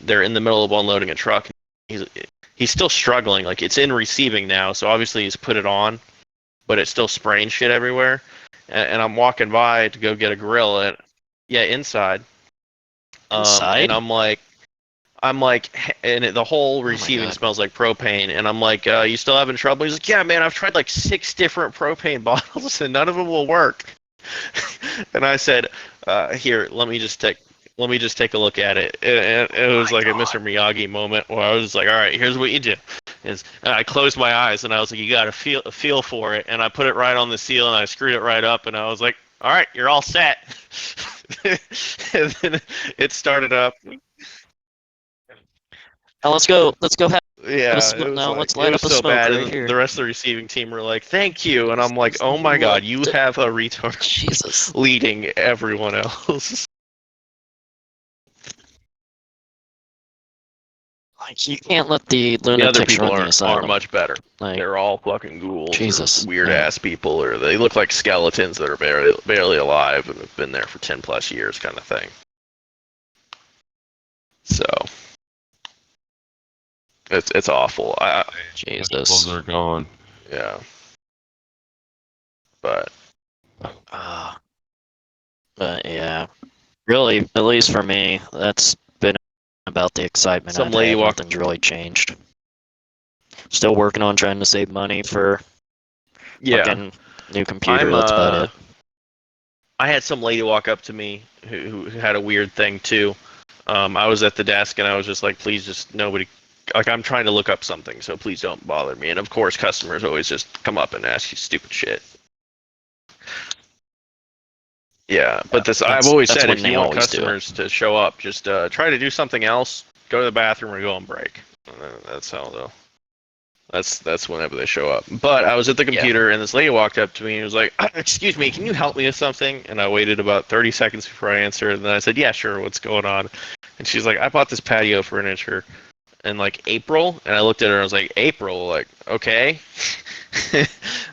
They're in the middle of unloading a truck. He's still struggling. Like it's in receiving now, so obviously he's put it on, but it's still spraying shit everywhere. And I'm walking by to go get a grill, and yeah, inside. Inside? And I'm like, and the whole Oh my receiving God. smells like propane. And I'm like, you still having trouble? He's like, yeah, man, I've tried like 6 different propane bottles and none of them will work. And I said, here, let me just take a look at it. And it was like a Mr. Miyagi moment where I was just like, all right, here's what you do. And I closed my eyes and I was like, you got to feel for it. And I put it right on the seal and I screwed it right up and I was like, all right, you're all set. And then it started up. Now let's go. Let's go have a Yeah, smoke. Now let's it light was up a so smoke bad, right and here. the rest of the receiving team were like, "Thank you," and I'm like, "Oh my What god, you the- have a retard Jesus. leading everyone else." Like you can't let the The other lunatics people run the aren't asylum. much better. Like They're all fucking ghouls, Jesus, or weird man. ass people, or they look like skeletons that are barely alive and have been there for 10+ years, kind of thing. So it's awful. Jesus. Those are gone. Yeah, but Uh, but yeah, really, at least for me, that's been about the excitement some I've lady had. walked. Nothing's really changed. Still working on trying to save money for Yeah, fucking new computer. That's about it. I had some lady walk up to me who had a weird thing too. I was at the desk and I was just like, please, just nobody. Like I'm trying to look up something, so please don't bother me. And of course, customers always just come up and ask you stupid shit. Yeah, but I've always That's said when if they you want always do it. customers to show up, just try to do something else. Go to the bathroom or go on break. That's how though. That's whenever they show up. But I was at the computer and this lady walked up to me and was like, "Excuse me, can you help me with something?" And I waited about 30 seconds before I answered, and then I said, "Yeah, sure. What's going on?" And she's like, "I bought this patio furniture in like April," and I looked at her and I was like, "April? Like, okay."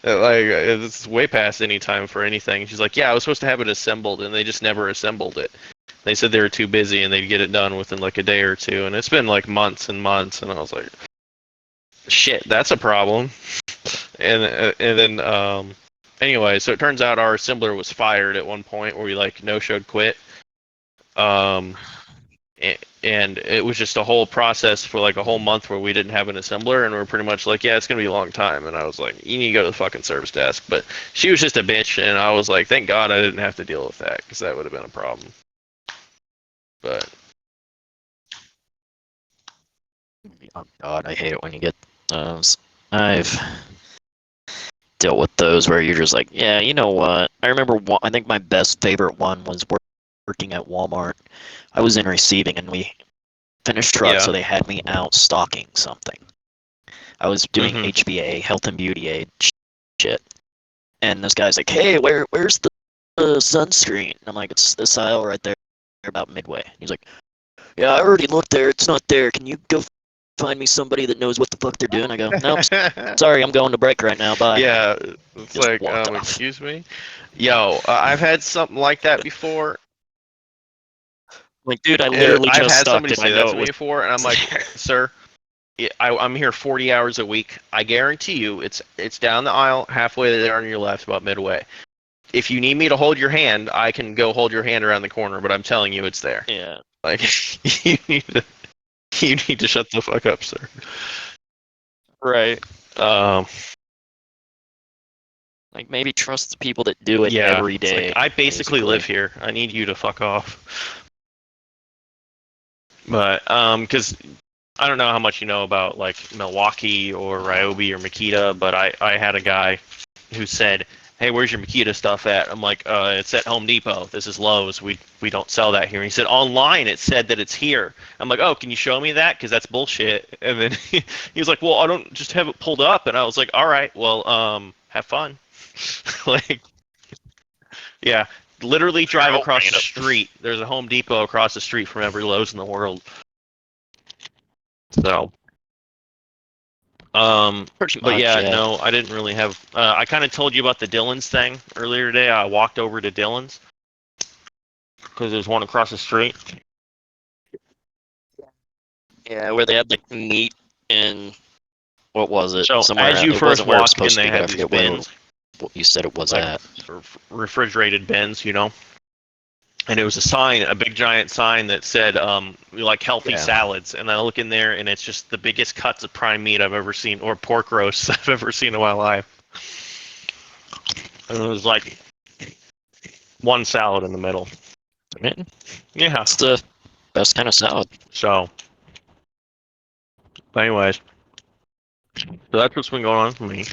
Like it's way past any time for anything. She's like, "Yeah, I was supposed to have it assembled, and they just never assembled it. They said they were too busy and they'd get it done within like a day or two, and it's been like months and months." And I was like, shit, that's a problem. And then anyway, so it turns out our assembler was fired at one point where we like no showed quit. Um and it was just a whole process for like a whole month where we didn't have an assembler, and we are pretty much like, yeah, it's gonna be a long time. And I was like, you need to go to the fucking service desk. But she was just a bitch, and I was like, thank God I didn't have to deal with that, because that would have been a problem. But Oh God, I hate it when you get those. I've dealt with those where you're just like, yeah, you know what? I remember I think my best favorite one was working at Walmart. I was in receiving and we finished truck, Yeah. so they had me out stocking something. I was doing HBA, health and beauty aid shit. And this guy's like, hey, where's the sunscreen? And I'm like, it's this aisle right there about midway. He's like, yeah, I already looked there. It's not there. Can you go find me somebody that knows what the fuck they're doing? I go, nope, sorry, I'm going to break right now. Bye. Yeah, it's Just like, walked off. excuse me? Yo, I've had something like that before. Like, dude, I literally I've just had stocked somebody it. say I that know to it me was before, and I'm like, sir, I'm here 40 hours a week. I guarantee you, it's down the aisle, halfway there on your left, about midway. If you need me to hold your hand, I can go hold your hand around the corner, but I'm telling you, it's there. yeah. Like, you need to shut the fuck up, sir. Right. Um, Like, maybe trust the people that do it yeah, every it's like, day. I basically live here. I need you to fuck off. But because I don't know how much you know about like Milwaukee or Ryobi or Makita, but I had a guy who said, "Hey, where's your Makita stuff at?" I'm like, "It's at Home Depot. This is Lowe's. We don't sell that here." And he said, "Online, it said that it's here." I'm like, "Oh, can you show me that? Because that's bullshit." And then he was like, "Well, I don't just have it pulled up." And I was like, "All right, well, have fun." Like, yeah, literally drive I'll across bring the it up. street. There's a Home Depot across the street from every Lowe's in the world. So, Pretty but much, yeah, yeah. no, I didn't really have. I kind of told you about the Dillon's thing earlier today. I walked over to Dillon's because there's one across the street. Yeah, where they had like meat and what was it? So Somewhere as you it first wasn't where it was walk in, supposed to they be, but I have these forget where bins, what you said it was like at. refrigerated bins, you know. And it was a sign, a big giant sign that said, "We like healthy Yeah. salads." And I look in there, and it's just the biggest cuts of prime meat I've ever seen, or pork roasts I've ever seen in my life. And it was like one salad in the middle. Yeah. It's the best kind of salad. So, but anyways, so that's what's been going on for me.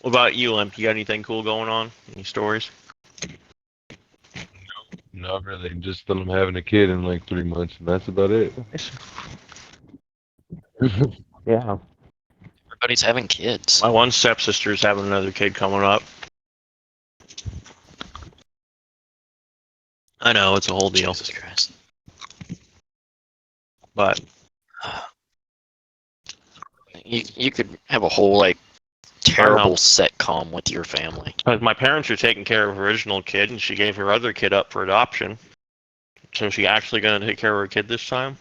What about you, Limp? You got anything cool going on? Any stories? Not really. Just that I'm having a kid in like 3 months, and that's about it. Yeah. Everybody's having kids. My one stepsister's having another kid coming up. I know, it's a whole deal. Jesus Christ. But You could have a whole like terrible sitcom with your family. my parents are taking care of her original kid, and she gave her other kid up for adoption. So is she actually going to take care of her kid this time?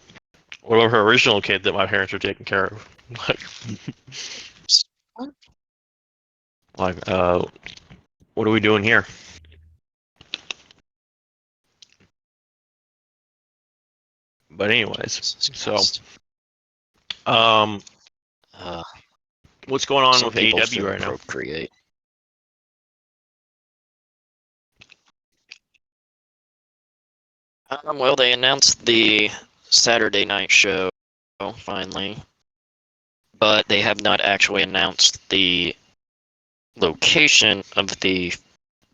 Or of her original kid that my parents are taking care of? Like, what are we doing here? But anyways, so, what's going on some with people AEW right now? procreate. Well, they announced the Saturday night show finally, but they have not actually announced the location of the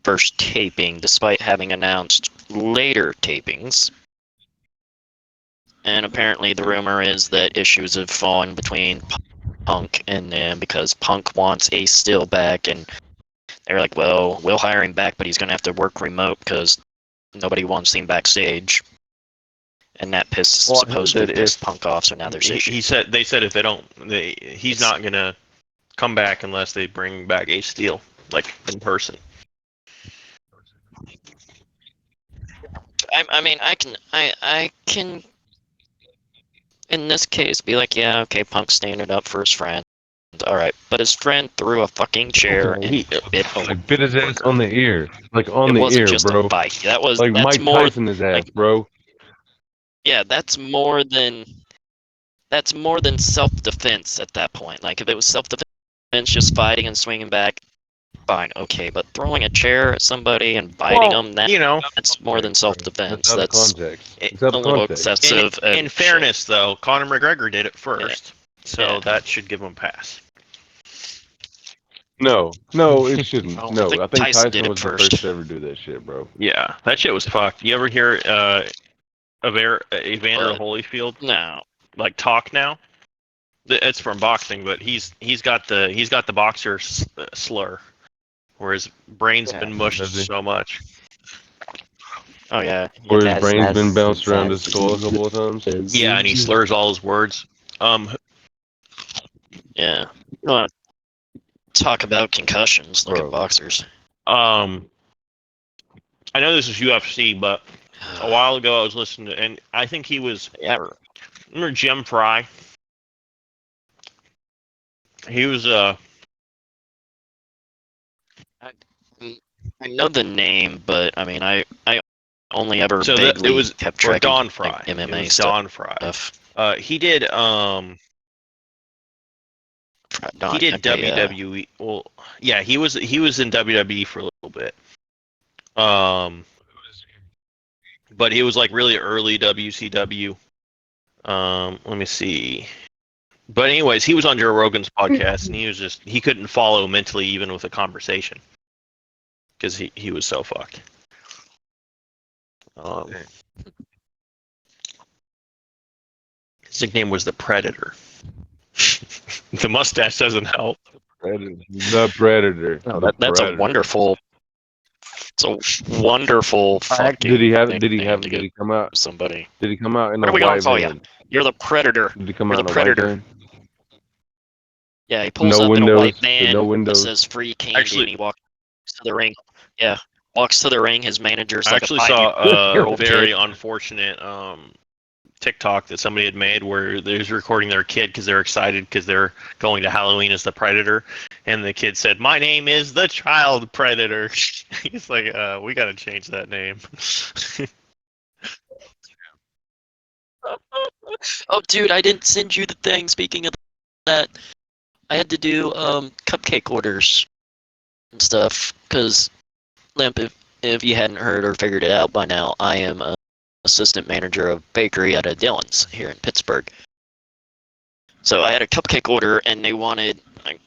first taping, despite having announced later tapings. And apparently, the rumor is that issues have fallen between Punk and them because Punk wants Ace Steel back, and they're like, well, we'll hire him back, but he's going to have to work remote because nobody wants him backstage. And that supposedly pissed Punk off, so now there's issues. They said if they don't, he's not going to come back unless they bring back Ace Steel, like, in person. I mean, I can, in this case, be like, yeah, okay, Punk's standing up for his friend. All right, but his friend threw a fucking chair and bit his ass on the ear, like on the ear, bro. It wasn't just a fight. That was like Mike Tyson his ass, bro. Yeah, that's more than self-defense at that point. Like, if it was self-defense, just fighting and swinging back, fine, okay. But throwing a chair at somebody and biting them, that's more than self-defense. That's context. a little excessive. In fairness, though, Conor McGregor did it first. So Yeah. that should give him a pass. No, it shouldn't. Well, No, I think Tyson did Tyson it was the first. first to ever do that shit, bro. Yeah, that shit was fucked. You ever hear Evander But- Holyfield No. like talk now? It's from boxing, but he's got the boxer slur, where his brain's Yeah. been mushed Does he? so much. Oh yeah. Or his That's- brain's been that's- bounced around his that's- skull a couple of times. Yeah, and he slurs all his words. Yeah. You want to talk about concussions? Look Bro. at boxers. I know this is UFC, but a while ago I was listening to, and I think he was. Yeah. Remember Jim Fry? He was I know the name, but I mean, I only ever so vaguely it was kept or track Don of Fry. like, It MMA was stuff. Don Fry. He did he did WWE. Well, yeah, he was in WWE for a little bit. But he was like really early WCW. Let me see. But anyways, he was on Joe Rogan's podcast, and he couldn't follow mentally even with a conversation because he was so fucked. His nickname was the Predator. The mustache doesn't help. The Predator. No, The that's a Predator. wonderful. It's a wonderful fucking. Did he nickname to did he give come out? somebody? Did he come out in What a are we gonna white call ya? van? You're the Predator. Did he come You're out the in a white Predator. van? Yeah, he pulls No up in a white windows, van no that windows. says "Free Candy," Actually- and he walks to the ring. Yeah, walks to the ring. His manager's I like actually a saw a 5-year-old very kid. unfortunate TikTok that somebody had made where they was recording their kid because they're excited because they're going to Halloween as the Predator, and the kid said, "My name is the Child Predator." He's like, "We got to change that name." Oh, dude, I didn't send you the thing. Speaking of that, I had to do cupcake orders and stuff because Limp, if you hadn't heard or figured it out by now, I am a assistant manager of bakery at a Dillon's here in Pittsburgh. So I had a cupcake order, and they wanted like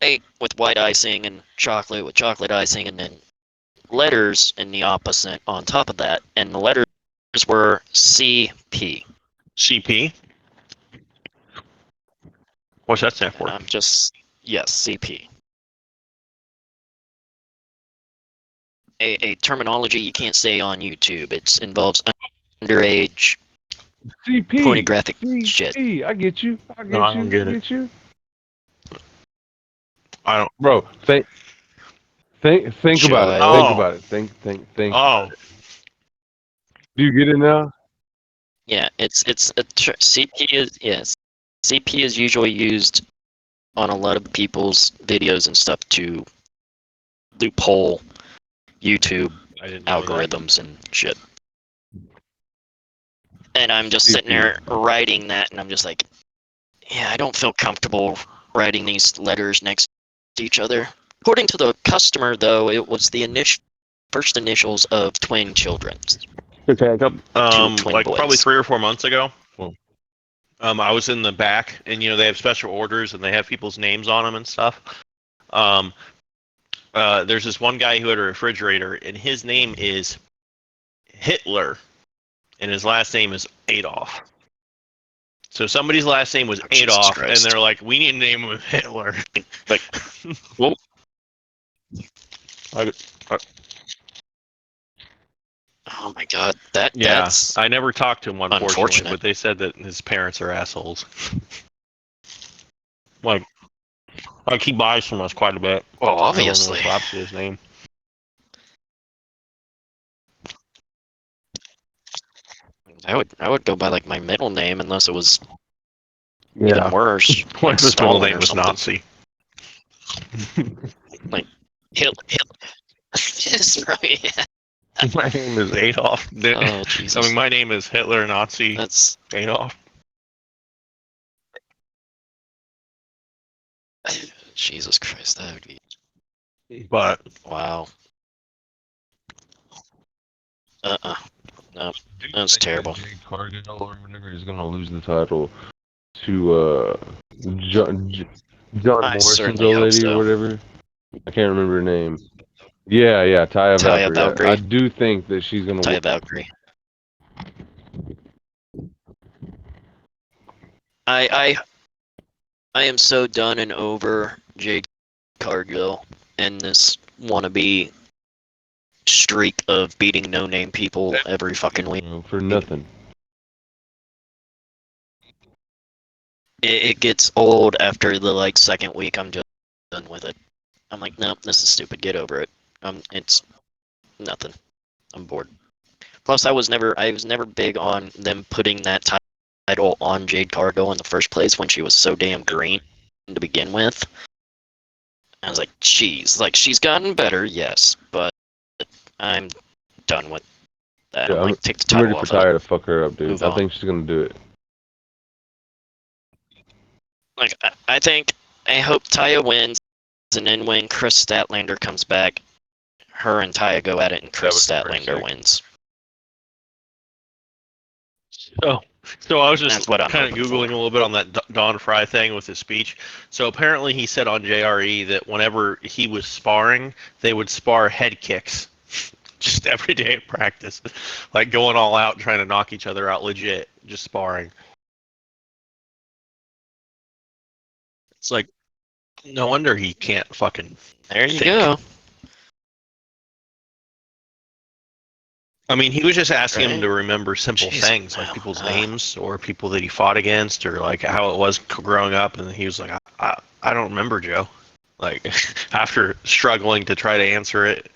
8 with white icing and chocolate with chocolate icing, and then letters in the opposite on top of that. And the letters were CP. CP. What's that stand for? I'm just yes, CP. A terminology you can't say on YouTube. It involves underage CP. pornographic shit. CP. I get you. I No, I don't get it. get you. I don't. Bro, think about it. Think Oh. about it. Think. Oh, Do you get it now? Yeah, CP is yes. CP is usually used on a lot of people's videos and stuff to loophole YouTube I didn't know that. algorithms and shit. And I'm just sitting there writing that, and I'm just like, yeah, I don't feel comfortable writing these letters next to each other. According to the customer, though, it was the first initials of twin children. Okay, twin like boys. probably 3 or 4 months ago. Hmm. I was in the back, and they have special orders, and they have people's names on them and stuff. There's this one guy who had a refrigerator, and his name is Hitler, and his last name is Adolf. So somebody's last name was Jesus Adolf, Christ. and they're like, "We need to name him Hitler." Like, well, oh my god, that's I never talked to him, unfortunately, unfortunate. but they said that his parents are assholes. like he buys from us quite a bit. well, I don't know obviously. what's obviously his name. I would go by like my middle name unless it was even worse. Like his middle Stalin name or was something. Nazi. Hitler. Yes, right. Yeah. My name is Adolf. Oh Jesus. I mean, my name is Hitler Nazi That's Adolf. Jesus Christ. That would be But wow. No, that's terrible. Jade Cargill or whatever is gonna lose the title. to John I Morrison's certainly old hope lady or so. whatever. I can't remember her name. Yeah, Taya Taya Valkyrie. I Valkyrie. do think that she's gonna. Taya Valkyrie. I am so done and over Jade Cargill and this wannabe streak of beating no-name people every fucking week. For nothing. It gets old after the second week. I'm just done with it. I'm like, nope, this is stupid. Get over it. It's nothing. I'm bored. Plus, I was never big on them putting that title on Jade Cargill in the first place when she was so damn green to begin with. I was like, geez, she's gotten better, yes, but I'm done with that. Yeah, I'm like, take the I'm ready title for off of it. Taya to fuck her up, dude. Move I on. think she's gonna do it. I hope Taya wins, and then when Chris Statlander comes back, her and Taya go at it, and Chris Statlander wins. So I was just That's what I'm kind of hoping Googling for. a little bit on that Don Fry thing with his speech. So apparently he said on JRE that whenever he was sparring, they would spar head kicks just every day in practice. Like going all out, trying to knock each other out legit, just sparring. It's like, no wonder he can't fucking There you think. go. I mean, he was just asking him Right? to remember simple Jeez, things like people's names or people that he fought against or like how it was growing up. And he was like, I don't remember, Joe. Like after struggling to try to answer it,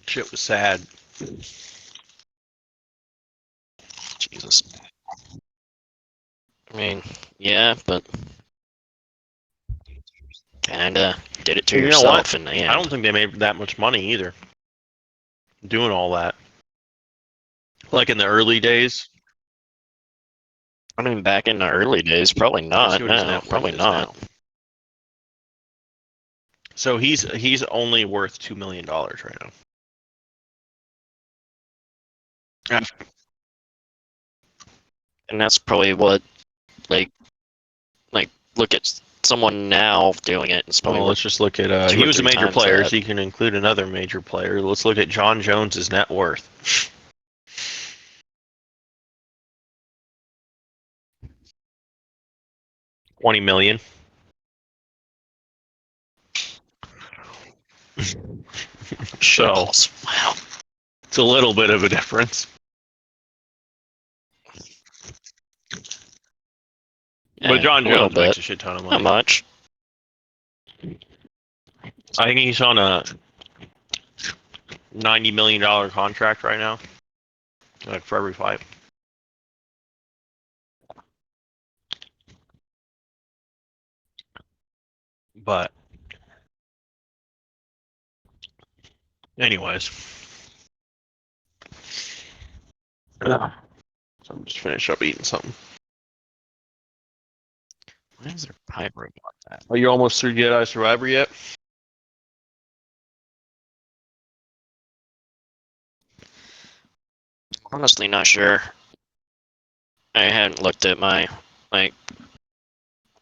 shit was sad. Jesus. I mean, yeah, but kinda did it to And you know what? yourself in the end. I don't think they made that much money either doing all that. Like in the early days. I mean, back in the early days, probably Let's not. see what his No, net worth probably is not. now. So he's only worth $2 million right now. And that's probably what, like, look at someone now doing it. It's probably Well, worth let's just look at. two He or was a three major times player, that. so you can include another major player. Let's look at John Jones's net worth. $20 million. So Wow. it's a little bit of a difference. Yeah, But John a little Jones makes bit. a shit ton of Not money. much. I think he's on a $90 million contract right now, like for every fight. But anyways, so I'm just finish up eating something. Why is there pipe room on that? Are you almost through Jedi Survivor yet? Honestly, not sure. I hadn't looked at my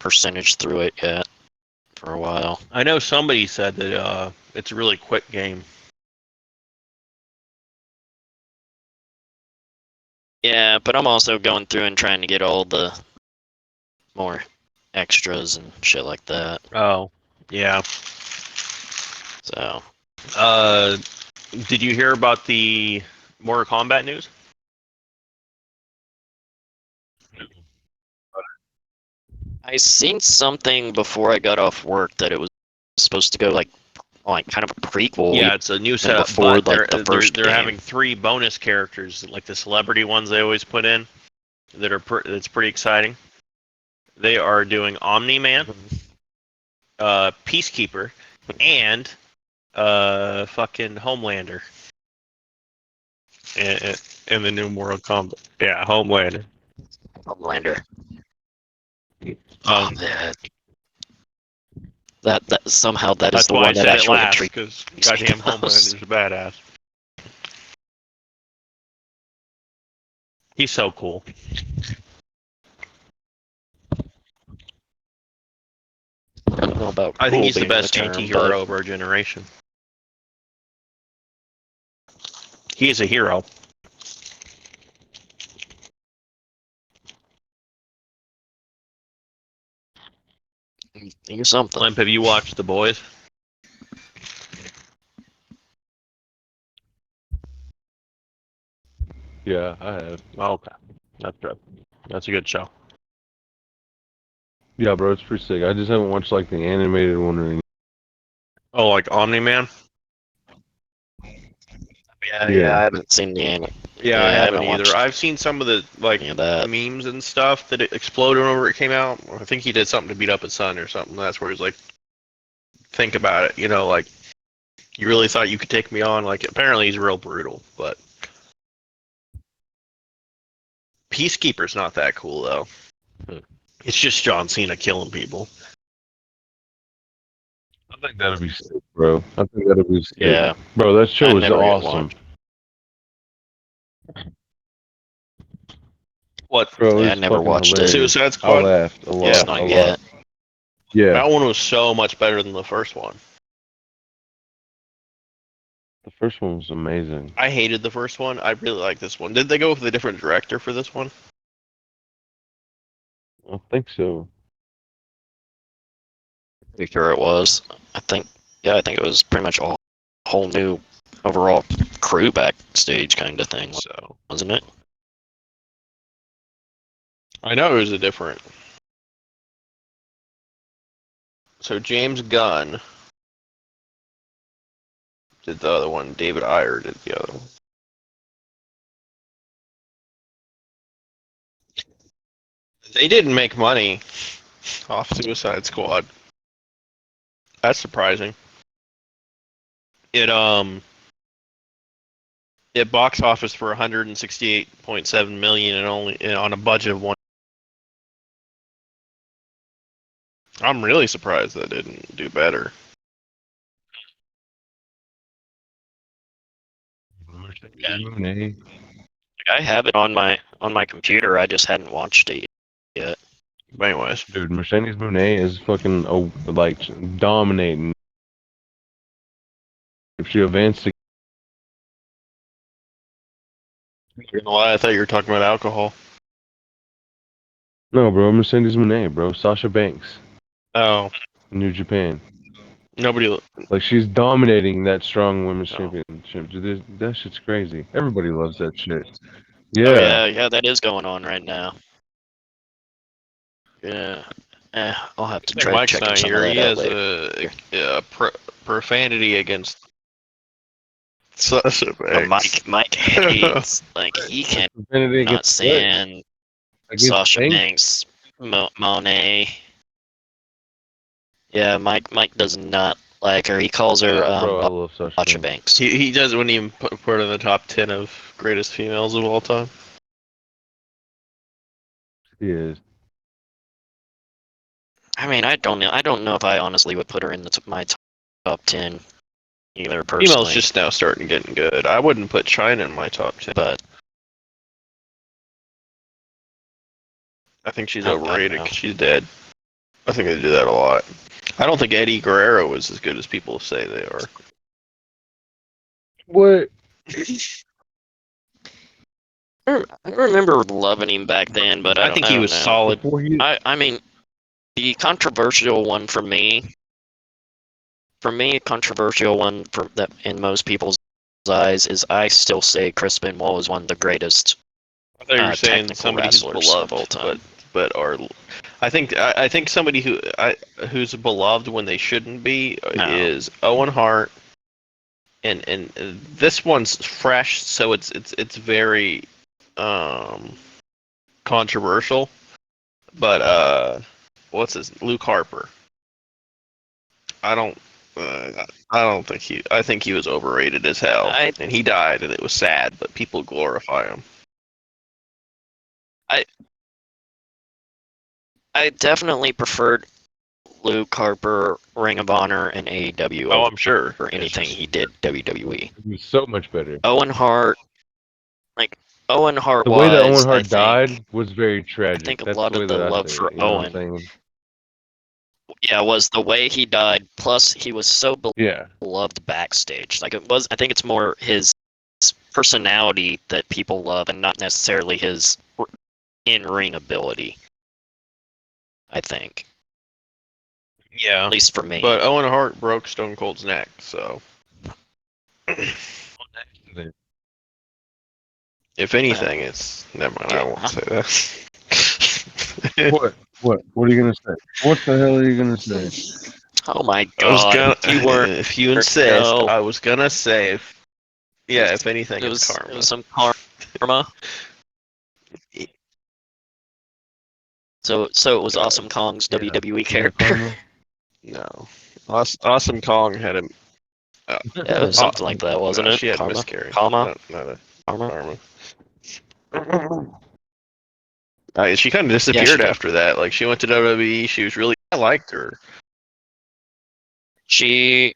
percentage through it yet for a while. I know somebody said that it's a really quick game. Yeah, but I'm also going through and trying to get all the more extras and shit like that. Oh, yeah. So Did you hear about the Mortal Kombat news? I seen something before I got off work that it was supposed to go like kind of a prequel. Yeah, it's a new setup, before, but the first they're game. having 3 bonus characters, like the celebrity ones they always put in, that are that's pretty exciting. They are doing Omni-Man, Peacekeeper, and fucking Homelander. In the new Mortal Kombat. Yeah, Homelander. Homelander. Oh man. That somehow that is That's the why I one that said it actually last, intrigues because me goddamn the most. Homelander's a badass. He's so cool. I don't know about I think cool he's the being best term, anti-hero but of our generation. He is a hero. he's something. Limp, have you watched The Boys? Yeah, I have. Oh, okay. That's good. That's a good show. Yeah, bro, it's pretty sick. I just haven't watched like the animated one or anything. Oh, like Omni-Man? Yeah, I haven't seen the anime. Yeah, I haven't either. watched I've seen some of the like any of that. memes and stuff that it exploded whenever it came out. I think he did something to beat up his son or something. That's where he's like, think about it. Like you really thought you could take me on? Like apparently he's real brutal, but Peacekeeper's not that cool though. It's just John Cena killing people. I think that'd be sick, bro. I think that'd be sick. Yeah. Bro, that show I'd is never get awesome. What? Bro, Yeah, I it's never fucking watched it. hilarious. Suicide I Squad? laughed a lot. Yeah, a not lot. yet. Yeah, That one was so much better than the first one. the first one was amazing. I hated the first one. I really like this one. Did they go with a different director for this one? I think so. Pretty sure it was. I think it was pretty much a whole new overall crew backstage kind of thing, So wasn't it? I know it was a different. So James Gunn did the other one. David Ayer did the other one. They didn't make money off Suicide Squad. That's surprising. It box office for 168.7 million and only on a budget of one. I'm really surprised that didn't do better. Yeah. I have it on my computer. I just hadn't watched it yet. Anyways, Dude, Mercedes Monet is fucking like dominating. If she advanced to not gonna lie, I thought you were talking about alcohol. no, bro, Mercedes Monet, bro, Sasha Banks, Oh, New Japan. nobody. Like she's dominating that strong women's Oh. championship. Dude, that shit's crazy. Everybody loves that shit. Oh Yeah. yeah, that is going on right now. Yeah. I'll have to try Mike's checking not some here. of He that out has later. a profanity against Sasha But Banks. Mike hates, like, he can't Profanity not against stand Against Sasha Banks? Banks, Monet. Yeah, Mike does not like her. He calls her Bro, I love Sasha Sasha Banks. Banks. He doesn't even put her in the top 10 of greatest females of all time. She is. I mean, I don't know if I honestly would put her in my top 10 either personally. Females just now starting getting good. I wouldn't put China in my top 10. But I think she's I don't overrated know. because she's dead. I think they do that a lot. I don't think Eddie Guerrero is as good as people say they are. What? I remember loving him back then, but I think he was know. solid. Before he, I mean, the controversial one for me, a controversial one that in most people's eyes is I still say Chris Benoit was one of the greatest I thought you were saying technical somebody who's wrestlers of all beloved, time. but I think somebody who's beloved when they shouldn't be No. is Owen Hart, and this one's fresh, so it's very controversial. But what's his Luke Harper? I don't think he. I think he was overrated as hell, and he died, and it was sad. But people glorify him. I definitely preferred Luke Harper, Ring of Honor, and AEW Oh, I'm sure. for anything he did WWE. he was so much better. Owen Hart, Owen Hart The way that Owen was, I Hart think, died was very I tragic. think a That's lot the way of the that I love say for it. You know what I'm Owen, saying? yeah, was the way he died. Plus, he was so Yeah. beloved backstage. Like it was, I think it's more his personality that people love, and not necessarily his in-ring ability. I think, Yeah, at least for me. but Owen Hart broke Stone Cold's neck, so if anything, it's never mind. I won't say that. What are you gonna say? What the hell are you gonna say? Oh my I was God! gonna, You were if you insist, no. I was gonna say, if anything, It it's was karma. some karma. So it was Awesome Kong's Yeah. WWE Yeah, character. karma. No, Awesome Kong had a. Yeah, it was something like that, wasn't no, it? she had Karma. miscarriage. Karma. Not a Karma. karma. She kind of Yeah, she disappeared did. after that. Like she went to WWE. She was really. I liked her. She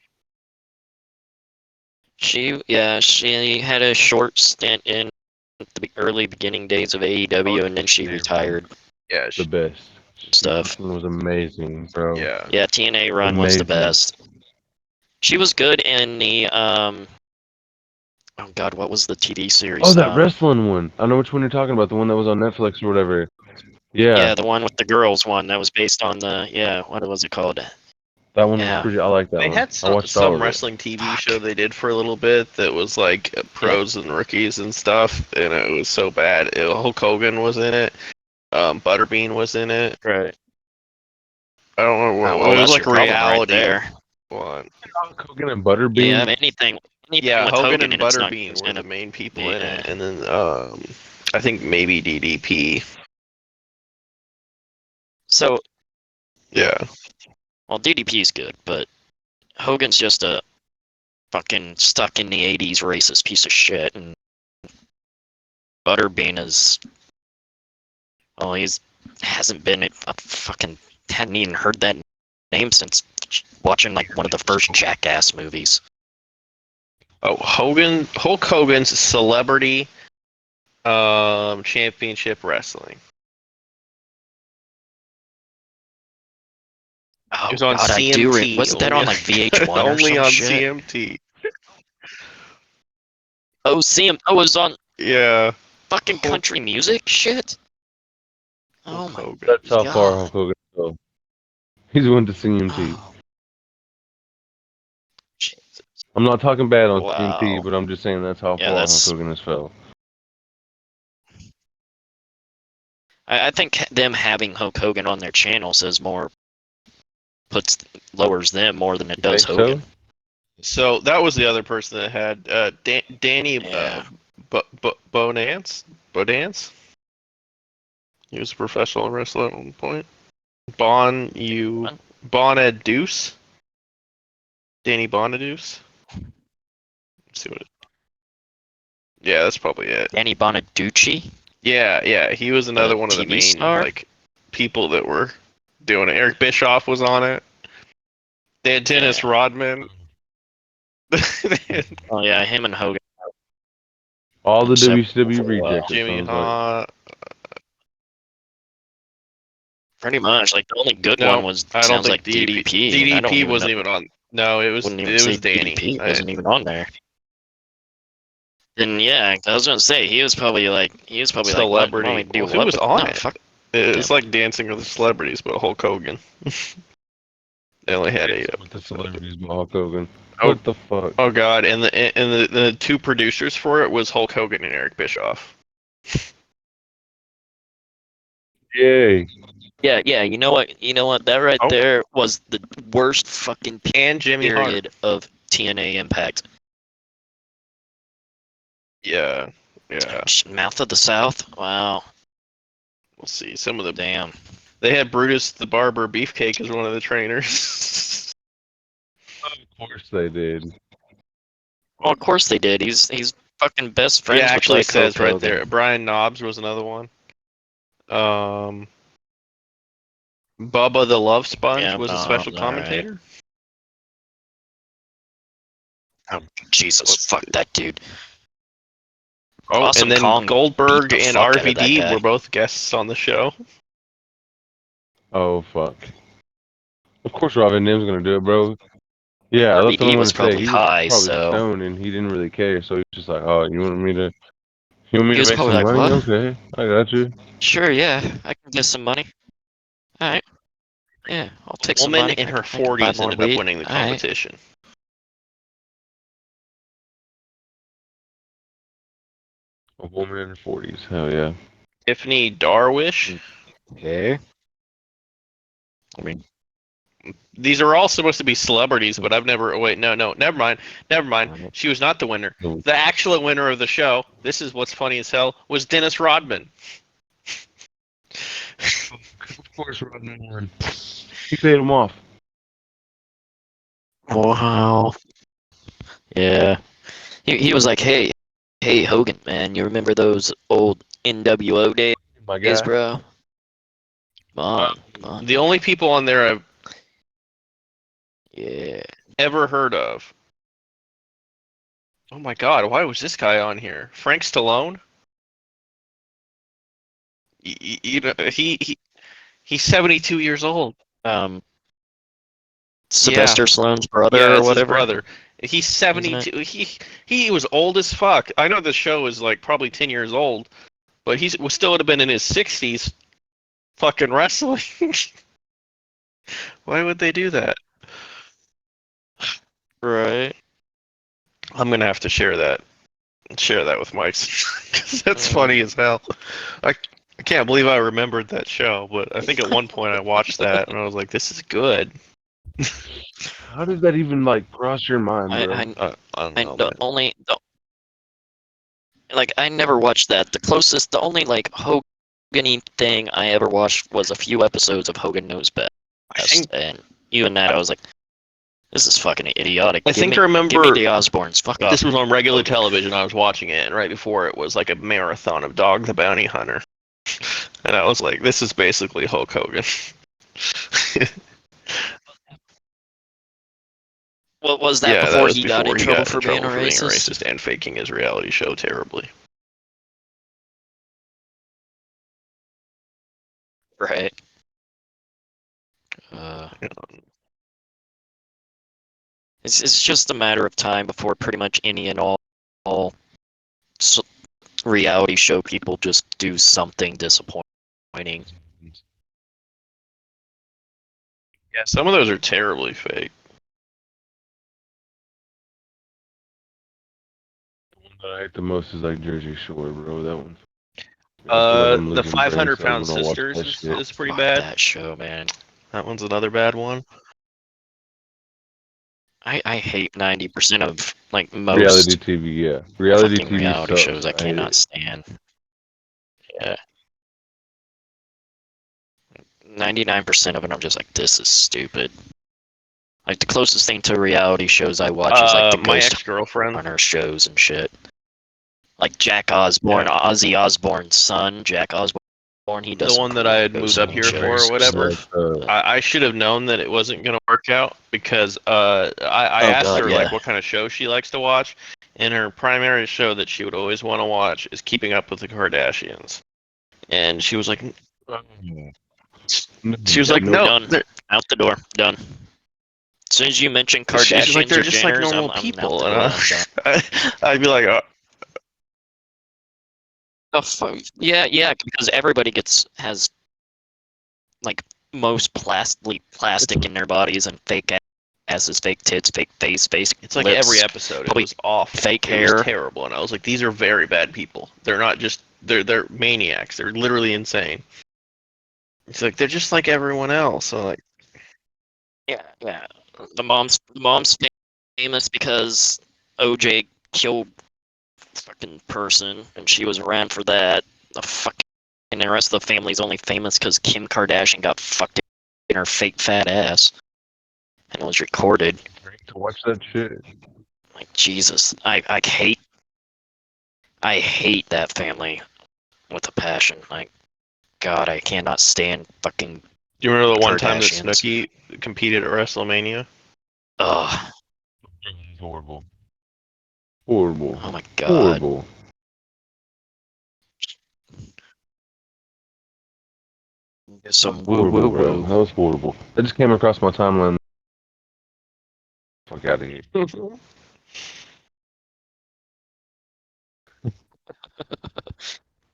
had a short stint in the early beginning days of AEW, and then she retired. Yeah. The best. Stuff. It was amazing, bro. Yeah. Yeah, TNA run was the Amazing. best. She was good in the oh God, what was the TD series? Oh, that wrestling one. I know which one you're talking about. The one that was on Netflix or whatever. Yeah, Yeah, the one with the girls one that was based on the what was it called? that one was Yeah. pretty. I like that They one. had I watched all some of it. wrestling TV Fuck. show they did for a little bit that was like pros and rookies and stuff, and it was so bad. Hulk Hogan was in it. Butterbean was in it. Right. I don't know Oh, what. well, It was that's like your problem right reality there. one. Hulk Hogan and Butterbean. Yeah, anything Yeah, with Hogan Hogan and in it's not Butterbean were gonna the main people be. in it, and then I think maybe DDP. So, Yeah. well, DDP's good, but Hogan's just a fucking stuck in the '80s racist piece of shit, and Butterbean is. Well, he's hasn't been it. Fucking hadn't even heard that name since watching like one of the first Jackass movies. Oh, Hulk Hogan's Celebrity Championship Wrestling. Oh It was on God, I do. CMT. Wasn't that on like VH1 or only some on shit? CMT. Oh, CM. Oh, it was on Yeah. fucking Hulk- country music shit. Oh Hulk my Hogan. That's how far God. Hulk Hogan go. He's going to CMT. Oh, Jesus. I'm not talking bad on Wow. CMT, but I'm just saying that's how Yeah, far that's. Hulk Hogan has fell. I think them having Hulk Hogan on their channel says more, lowers them more than it You does think Hogan. so? So that was the other person that had Danny Yeah. Bodance. Bodance. He was a professional wrestler at one point. Bonaduce. Danny Bonaduce. Let's see what it. Yeah, that's probably it. Danny Bonaducci. Yeah. He was another one of the TV main star? like people that were doing it. Eric Bischoff was on it. They had Dennis Yeah. Rodman. Oh yeah, him and Hogan. All the Except WCW for a while. rejects. It Jimmy sounds like. Hart. Pretty much, like the only good No, one was I don't sounds think like DDP. and I don't DDP even wasn't know, even on. No, it was wouldn't even say Danny. DDP wasn't even on there. And yeah, I was gonna say he was probably like what, Celebrity. want me to do Well, who what was with- on no, it? fuck It's them. like Dancing with the Celebrities, but Hulk Hogan. They only had eight. With the celebrities, but Hulk Hogan. Oh. What the fuck? Oh God! And the two producers for it was Hulk Hogan and Eric Bischoff. Yay! Yeah. You know what? That right Oh. there was the worst fucking And Jimmy Hart. period of TNA Impact. Yeah. Mouth of the South. Wow. We'll see. Some of the Damn. They had Brutus the Barber Beefcake as one of the trainers. Of course they did. Well, of course they did. He's fucking best friends Yeah, with actually like says Hulk right Hogan. there. Brian Knobs was another one. Bubba the Love Sponge Yeah, was a special all commentator. right. Oh, Jesus, fuck that dude. Oh, Awesome and then Kong Goldberg beat the and fuck out of that RVD guy. were both guests on the show. Oh fuck. Of course, Robin Nim's gonna do it, bro. Yeah, that's what RVD I'm was gonna say. probably He was high, probably so stoned and he didn't really care. So he's just like, oh, you want me he to was make probably some like, money? "What? Okay, I got you. Sure, yeah, I can get some money. All right, yeah, I'll A take some woman money. in her I can buy 40s more ended up weed. winning the All right, competition. A woman in her 40s. Hell yeah. Tiffany Darwish. okay. I mean, These are all supposed to be celebrities, but I've never. Wait, no, never mind. Never mind. I don't- She was not the winner. No. The actual winner of the show, this is what's funny as hell, was Dennis Rodman. Of course, Rodman won. He paid him off. wow. Yeah, he was like, hey Hogan, man, you remember those old NWO days, My guy. bro? Come on. The only people on there I've Yeah. ever heard of. Oh my God, why was this guy on here? Frank Stallone. You know, he's 72 years old. Sylvester Stallone's brother Yeah, or it's his whatever, brother. He's isn't it? 72. He was old as fuck. I know the show is like probably 10 years old, but he was still would have been in his 60s fucking wrestling. Why would they do that? Right. I'm gonna have to share that with Mike, 'cause that's funny as hell. I I can't believe I remembered that show, but I think at one point I watched that and I was like, this is good. How does that even like cross your mind, I bro? I don't I know, the man. only the, like I never watched that. The only like Hogan thing I ever watched was a few episodes of Hogan Knows I think Best, and even that I was like, this is fucking idiotic. I think I Give me remember the Osbournes. Fuck this off. was on regular Hogan. television. I was watching it, and right before it was like a marathon of Dog the Bounty Hunter, and I was like, this is basically Hulk Hogan. What was that Yeah, that before was he got before in he trouble got in for being trouble a for being a racist? racist and faking his reality show terribly. Right. Uh, it's just a matter of time before pretty much any and all s- reality show people just do something disappointing. Yeah, some of those are terribly fake. The one that I hate the most is like Jersey Shore, bro. That one. Like some of them The losing brain 500 cells Pound when I watch Sisters that shit. is pretty Fuck bad. that show, man. That one's another bad one. I hate 90% of like Reality most TV, yeah. Reality fucking TV reality sucks. shows I I hate cannot it. stand. Yeah. 99% of it I'm just like, this is stupid. Like the closest thing to reality shows I watch is like the My Ghost ex-girlfriend, Hunter shows and shit. Like Jack Osborne, yeah, Ozzy Osbourne's son, Jack Osborne, he does the some one that cool I had moved Ghost up Hunting here for shows or and whatever. stuff. I should have known that it wasn't gonna work out because I Oh asked god, her yeah. like what kind of show she likes to watch, and her primary show that she would always want to watch is Keeping Up with the Kardashians, and she was like, Nope, no, done. Out the door. Done. As soon as you mention she's like Kardashians they're or just like Jenners, normal I'm out people, the and door. I'm done. I'd be like, Yeah, because everybody has like most plastic in their bodies and fake asses, fake tits, fake face it's like lips, every episode. It probably was awful. fake It was hair. terrible, and I was like, these are very bad people. They're not just they're maniacs. They're literally insane. It's like they're just like everyone else. So like, Yeah. The mom's famous because OJ killed a fucking person, and she was around for that. And the rest of the family's only famous because Kim Kardashian got fucked in her fake fat ass and was recorded. Great to watch that shit. Like Jesus, I hate that family with a passion. Like God, I cannot stand fucking do you remember the one time that Kardashians. Snooki competed at WrestleMania? Ugh. Horrible. Horrible. Oh my God. Horrible. Some woo Horrible, woo bro. woo. That was horrible. That just came across my timeline. Fuck out of here.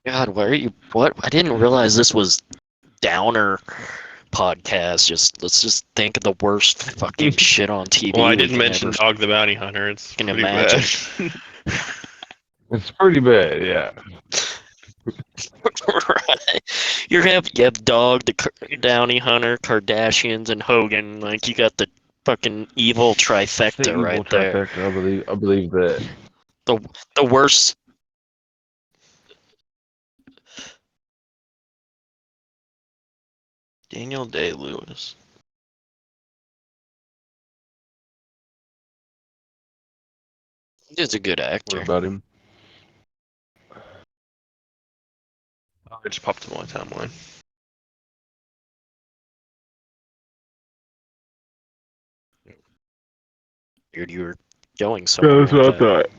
God, why are you? What? I didn't realize this was downer podcast. Let's just think of the worst fucking shit on TV. Well, I we didn't can mention ever Dog the Bounty Hunter. It's can pretty imagine. bad. It's pretty bad, yeah. Right. You have Dog, the Downey Hunter, Kardashians, and Hogan. Like you got the fucking evil It's the trifecta evil right there. trifecta. I believe that. The worst. Daniel Day-Lewis. He's a good What actor. about him? It just popped in my timeline. Dude, you were going Yeah, somewhere. that's what I with that.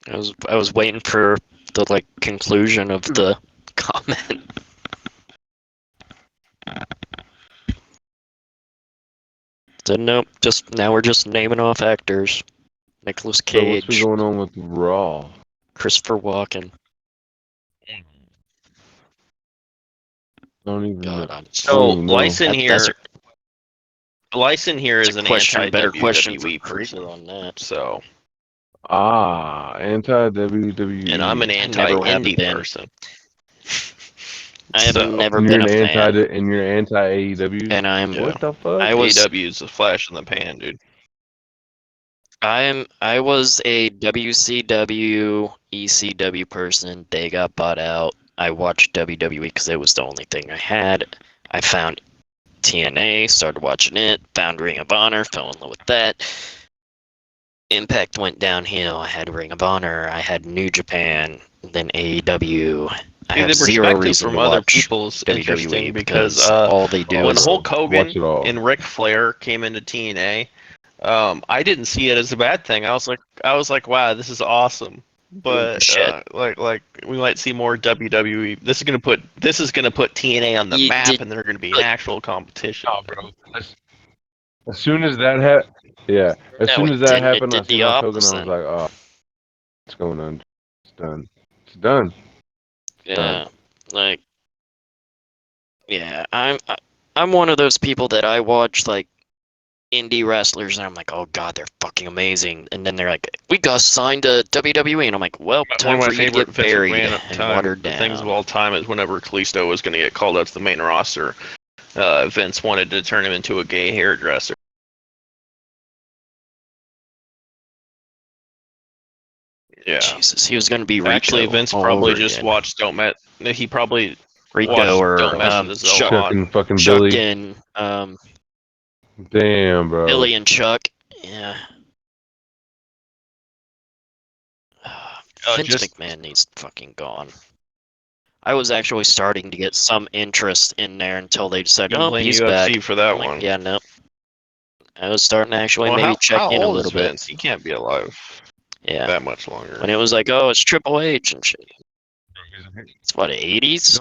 thought. I was waiting for the conclusion of the comment. So nope, now we're just naming off actors. Nicolas So what's been Cage, going on with Raw? Christopher Walken. Don't even God, know. I'm So, even know. Lyson that's here. Lyson here is an better question for anti-WWE Krieger person. on that. So, Anti-WWE. and I'm an never have anti-indie been. person. I have So, never And you're been an a fan, and you're AEW. and I'm Yeah. What the fuck? I was AW is a flash in the pan, dude. I was a WCW, ECW person. They got bought out. I watched WWE because it was the only thing I had. I found TNA, started watching it, found Ring of Honor, fell in love with that. Impact went downhill. I had Ring of Honor, I had New Japan, then AEW. I See, have the zero perspective reason from to other watch people is WWE interesting because because all they do when is Hulk Watch Hogan it all. and Ric Flair came into TNA, I didn't see it as a bad thing. I was like, wow, this is awesome. But shit. like we might see more WWE. This is gonna put TNA on the You map, did- and they're gonna be an actual competition. Oh, bro. As soon as that happened, yeah. As No, soon it as that didn't. It happened, I did seen the Hulk Hogan. I opposite. was like, oh, what's going on? It's done. It's done. Yeah, like, yeah, I'm one of those people that I watch indie wrestlers and I'm like, oh god, they're fucking amazing, and then they're like, we got signed to WWE, and I'm like, well, One time of my for you to favorite get Vince buried McMahon and watered things of down. all time is whenever Kalisto was going to get called up to the main roster, Vince wanted to turn him into a gay hairdresser. Yeah. Jesus, he was gonna be Rico. Actually, Vince all probably over just again. watched Don't Met. He probably Rico watched or Don't Mess with His Chuck, on. Chuck and fucking Chuck Billy. and Damn, bro. Billy and Chuck. Yeah. Vince McMahon needs fucking gone. I was actually starting to get some interest in there until they said, You "Oh, blame he's UFC back." for that I'm like, one. yeah, no. I was starting to actually Well, maybe check how in a old is little bit. Vince? He can't be alive Yeah. that much longer. When it was like, oh, it's Triple H and shit. It's what, 80s?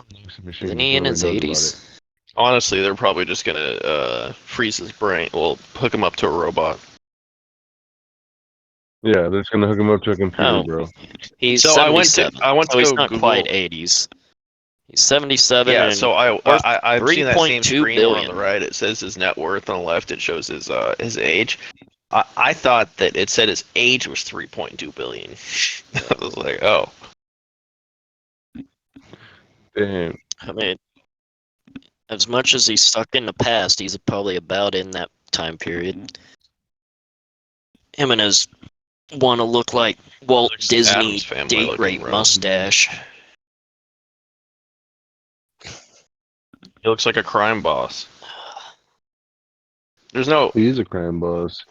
Isn't he in his 80s? Honestly, they're probably just gonna freeze his brain. Well, hook him up to a robot. Yeah, they're just gonna hook him up to a computer, Oh. bro. He's So 77. I went so to he's go not Google. quite 80s. He's 77 Yeah, and so I've seen that same 3.2 screen where on billion. the right it says his net worth, on the left it shows his age. I thought that it said his age was 3.2 billion. I was like, oh. Damn. I mean, as much as he's stuck in the past, he's probably about in that time period. Him and his want to look like Walt Looks Disney Addams Family date looking, rape bro. mustache. He looks like a crime boss. There's no. He is a crime boss.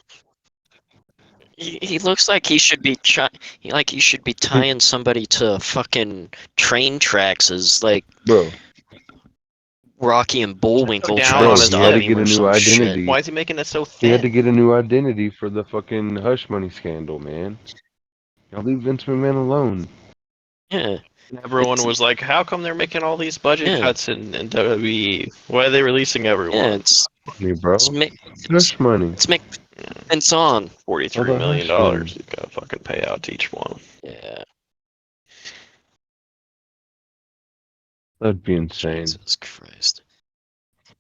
He looks like he should be he should be tying somebody to fucking train tracks as like Bro. Rocky and Bullwinkle Down trying on to his Bro, he had stop to him get or a new some identity. shit. Why is he making it so He thin? had to get a new identity for the fucking hush money scandal, man. Y'all leave Vince McMahon alone. Yeah. And everyone It's- was like, "How come they're making all these budget Yeah. cuts in WWE? Why are they releasing Yeah, everyone?" it's Money, bro. it's make it's, Hush money. it's make sense on. All $43 the million hush money. you gotta fucking pay out to each one. Yeah, That'd be insane. Jesus Christ.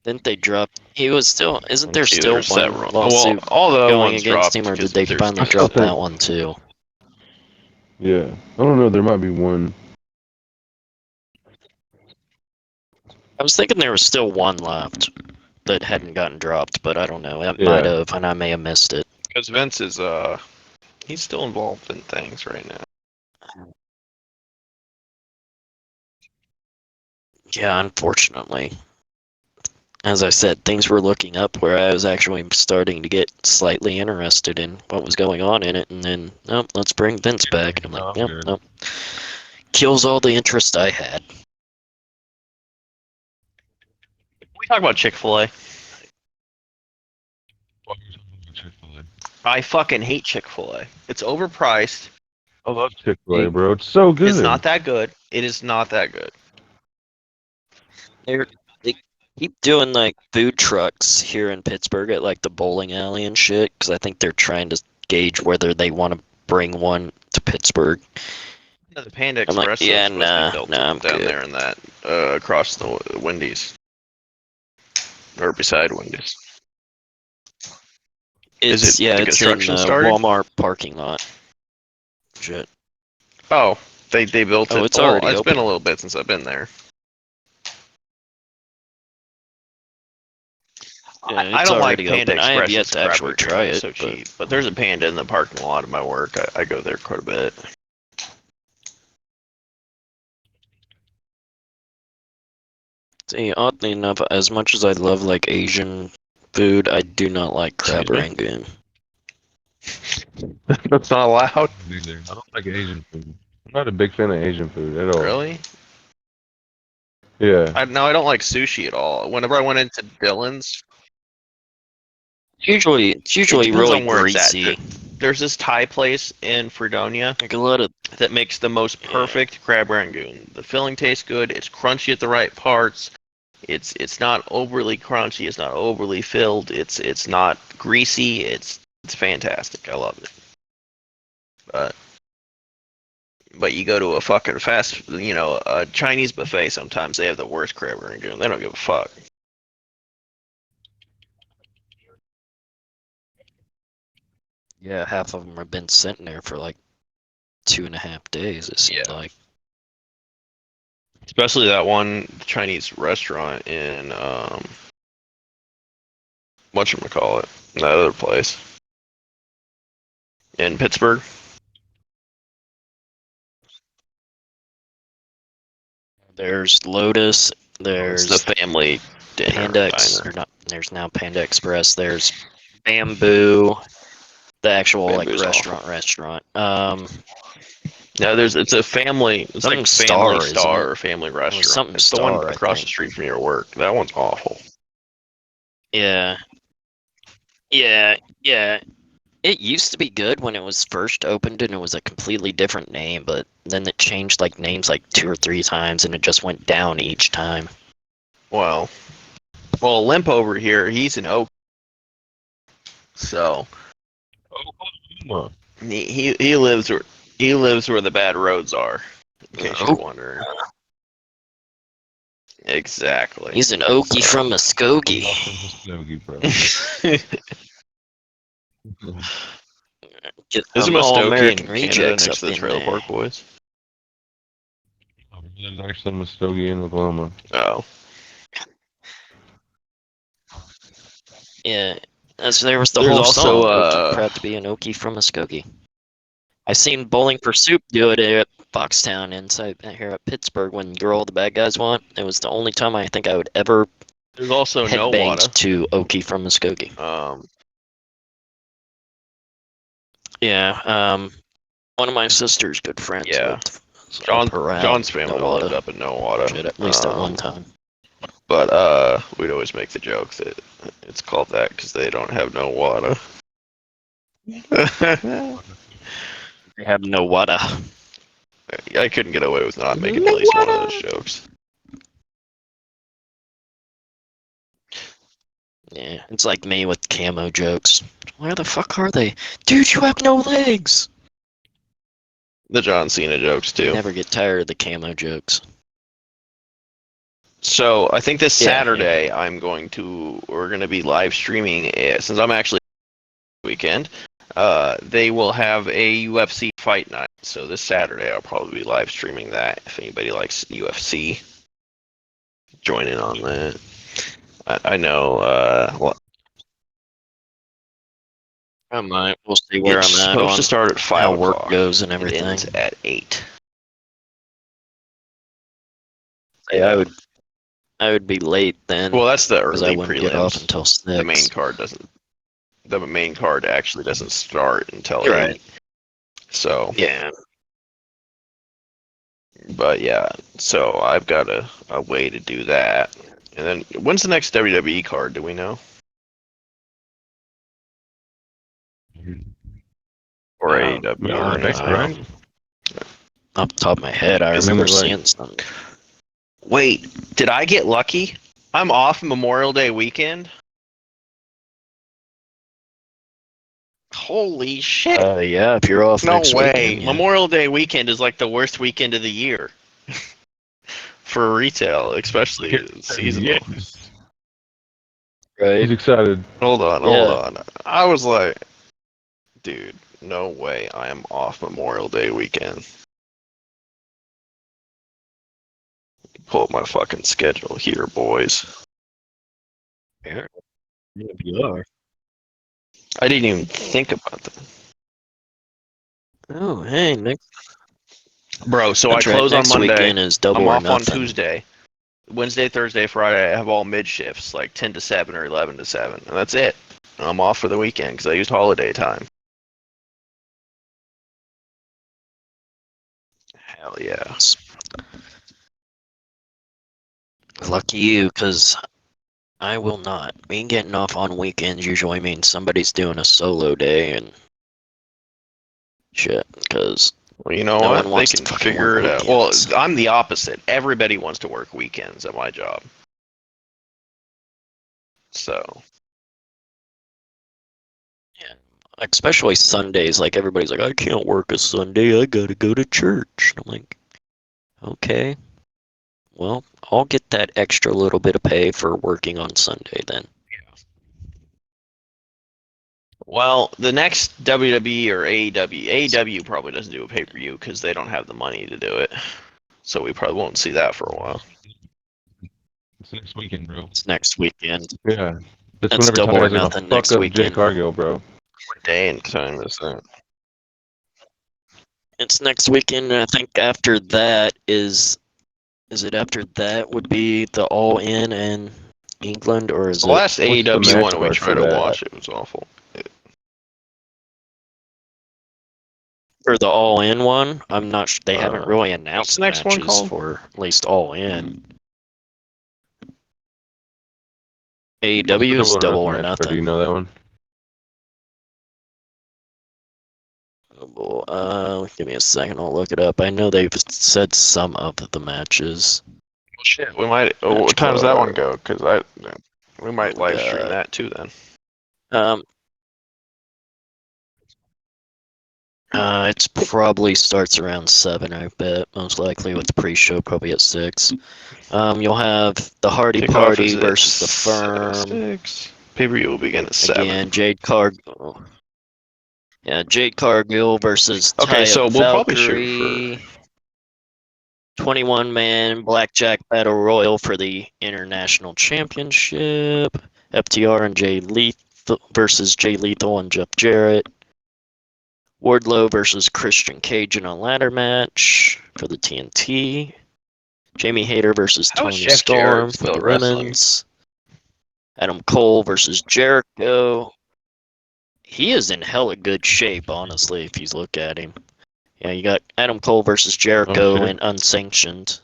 Didn't they drop? He was still. Isn't there Let's see, still there's one several. lawsuit Well, all the other going ones against dropped him, or because did they there's- finally I still drop that think- one too? Yeah. I don't know. There might be one. I was thinking there was still one left that hadn't gotten dropped, but I don't know. It Yeah. might have, and I may have missed it. Because Vince is he's still involved in things right now. Yeah, unfortunately. As I said, things were looking up where I was actually starting to get slightly interested in what was going on in it, and then, nope, let's bring Vince back. And I'm like, Oh, yep, good. nope. Kills all the interest I had. We talk about Chick-fil-A. I fucking hate Chick-fil-A. It's overpriced. I love Chick-fil-A, bro. It's so good. It's not that good. It is not that good. They keep doing like food trucks here in Pittsburgh at like the bowling alley and shit, because I think they're trying to gauge whether they want to bring one to Pittsburgh. No, the Panda I'm like, Express is yeah, supposed to be built I'm down good. there in that across the Wendy's or beside Wendy's. Is It's it yeah, the it's in construction started? Walmart parking lot. Shit. Oh, they built it. Oh, it's Well, already it's open. been a little bit since I've been there. Yeah, I it's don't like already Panda open. I have Express. yet It's to actually crap try It's it, so but- cheap. But there's a Panda in the parking lot of my work. I go there quite a bit. See, oddly enough, as much as I love like Asian food, I do not like crab Excuse rangoon. That's not allowed. Either. I don't like Asian food. I'm not a big fan of Asian food at all. Really? Yeah. I don't like sushi at all. Whenever I went into Dylan's, It's usually depends really on where it's at. greasy. there's this Thai place in Fredonia Like a lot of that makes the most perfect crab rangoon. The filling tastes good. It's crunchy at the right parts. It's not overly crunchy. It's not overly filled. It's not greasy. It's fantastic. I love it. But you go to a fucking a Chinese buffet. Sometimes they have the worst crab rangoon. They don't give a fuck. yeah, half of them have been sitting there for like 2.5 days. It seemed Yeah. like. Especially that one Chinese restaurant in whatchamacallit, that other place in Pittsburgh. There's Lotus. It's There's the family dinner Panda diner. or not. There's now Panda Express. There's Bamboo, the actual Bamboo's like restaurant. No, it's a family. It's Something like Star, Family isn't Star it? or Family Restaurant. something It's the one Star, I across the think. street from your work. That one's awful. Yeah. Yeah. It used to be good when it was first opened and it was a completely different name, but then it changed like names like 2 or 3 times and it just went down each time. Well, Limp over here, he's an Oak. So Oklahoma. he lives where the bad roads are. In case you're wondering. Exactly. He's an Okie from Muskogee. Muskogee, bro. Get There's a some Muskogee in all-American Canada rejects next up to the in Trailer there. Park Boys. There's actually Muskogee in Oklahoma. Oh. Yeah, there was the There's whole also, song, proud to be an Okie from Muskogee. I seen Bowling for Soup do it at Foxtown inside here at Pittsburgh when You're All the Bad Guys Want. It was the only time I think I would ever There's also No headbanged Wada. to Okie from Muskogee. Yeah, one of my sister's good friends Yeah. lived up around John's family Nowata. lived up in No Wada. Shit, at least at one time. But we'd always make the joke that it's called that because they don't have no water. They have Nowata. I couldn't get away with not making at least one of those jokes. Yeah, it's like me with camo jokes. Where the fuck are they? Dude, you have no legs! The John Cena jokes I too. never get tired of the camo jokes. So I think this Yeah, Saturday we're gonna be live streaming it, since I'm actually weekend. They will have a UFC fight night. So this Saturday I'll probably be live streaming that. If anybody likes UFC, join in on that. I know. I might. We'll see where It's I'm at supposed on to start at 5 how o'clock. work goes and It everything. ends at 8. Yeah, I would be late then. Well, that's the because I early wouldn't get off prelims. until 6. The main card doesn't. The main card actually doesn't start until You're 8. right. So. Yeah. But yeah, so I've got a way to do that. And then when's the next WWE card? Do we know? Or AEW? No, Or next, anything? right? Off the top of my head, I Isn't remember it like- seeing something. Wait, did I get lucky? I'm off Memorial Day weekend. Holy shit! Yeah, if you're off No next way. weekend, yeah. Memorial Day weekend is like the worst weekend of the year for retail, especially seasonal. Yes. Right? He's excited. Hold on. Yeah. I was like, dude, no way. I am off Memorial Day weekend. Pull up my fucking schedule here, boys. Yeah, if you are. I didn't even think about that. Oh, hey, next. Bro, so That's I right, close on next Monday. weekend is double I'm or off on nothing. Tuesday. Wednesday, Thursday, Friday, I have all mid shifts, like 10 to 7 or 11 to 7. And that's it. I'm off for the weekend because I used holiday time. Hell yeah. Lucky you, because I will not. Me getting off on weekends usually means somebody's doing a solo day and shit, because Well, you know no what? one They wants can to fucking figure work it out. Well, weekends. I'm the opposite. Everybody wants to work weekends at my job. So. Yeah, especially Sundays. Like everybody's like, I can't work a Sunday. I gotta go to church. I'm like, okay, well, I'll get that extra little bit of pay for working on Sunday then. Well, the next WWE or AEW probably doesn't do a pay-per-view because they don't have the money to do it. So we probably won't see that for a while. It's next weekend, bro. It's next weekend. Yeah. That's That's whenever double Ty or has like nothing a next fuck up Jay weekend. Cargill, bro. What day and time is that? It's next weekend, and I think after that is it after that would be the All In and England, or is The last What's the AEW match one we card tried for to that? watch, it was awful. for the All In one? I'm not. They haven't really What's announced the next one matches called? for at least All In. What's the AEW is double or match card? Do nothing. you know that one? Give me a second. I'll look it up. I know they've said some of the matches. Well, shit, we might. Oh, what time does that one go? Because we might live stream that too then. It's probably starts around 7, I bet. Most likely with the pre-show probably at 6. You'll have the Hardy Kickoff Party is at versus the Firm. 6. Pay-per-view will begin at 7. Again, Jade Cargill. Yeah, Jade Cargill versus Okay, Taya so we'll probably Valkyrie. shoot 21-man Blackjack Battle Royal for the International Championship. FTR and Jay Lethal versus Jay Lethal and Jeff Jarrett. Wardlow versus Christian Cage in a ladder match for the TNT. Jamie Hayter versus How is Tony Jeff Storm Jarrett for the still wrestling? women's. Adam Cole versus Jericho. He is in hella good shape, honestly, if you look at him. Yeah, you got Adam Cole versus Jericho in Unsanctioned.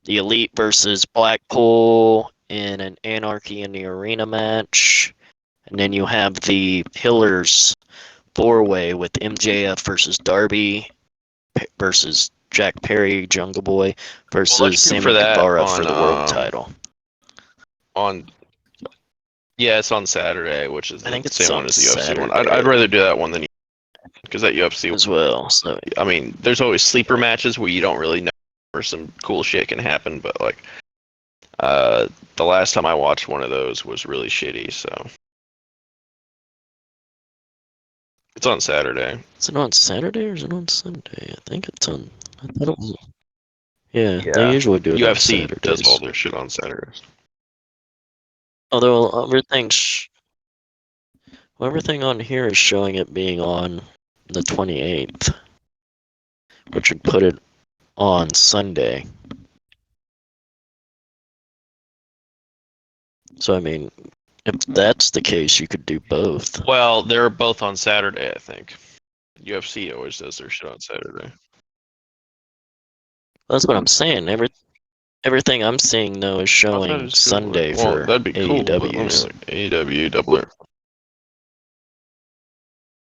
The Elite versus Blackpool in an Anarchy in the Arena match. And then you have the Pillars 4-way with MJF versus Darby versus Jack Perry, Jungle Boy, versus let's shoot Sammy for that Guevara on, for the world title. Yeah, it's on Saturday, which is I think the it's same on one as the UFC one. Saturday. I'd rather do that one than because that UFC as well. So I mean, there's always sleeper matches where you don't really know where some cool shit can happen, but like, the last time I watched one of those was really shitty. So it's on Saturday. is it on Saturday or is it on Sunday? I think it's on. I thought it was. Yeah, Yeah. they usually do it on UFC Saturdays. does all their shit on Saturdays. Although everything on here is showing it being on the 28th, which would put it on Sunday. So I mean, if that's the case, you could do both. Well, they're both on Saturday, I think. UFC always does their shit on Saturday. That's what I'm saying. Everything I'm seeing though is showing Sunday for that'd be cool. But I mean, AEWs. like, AEW doubler.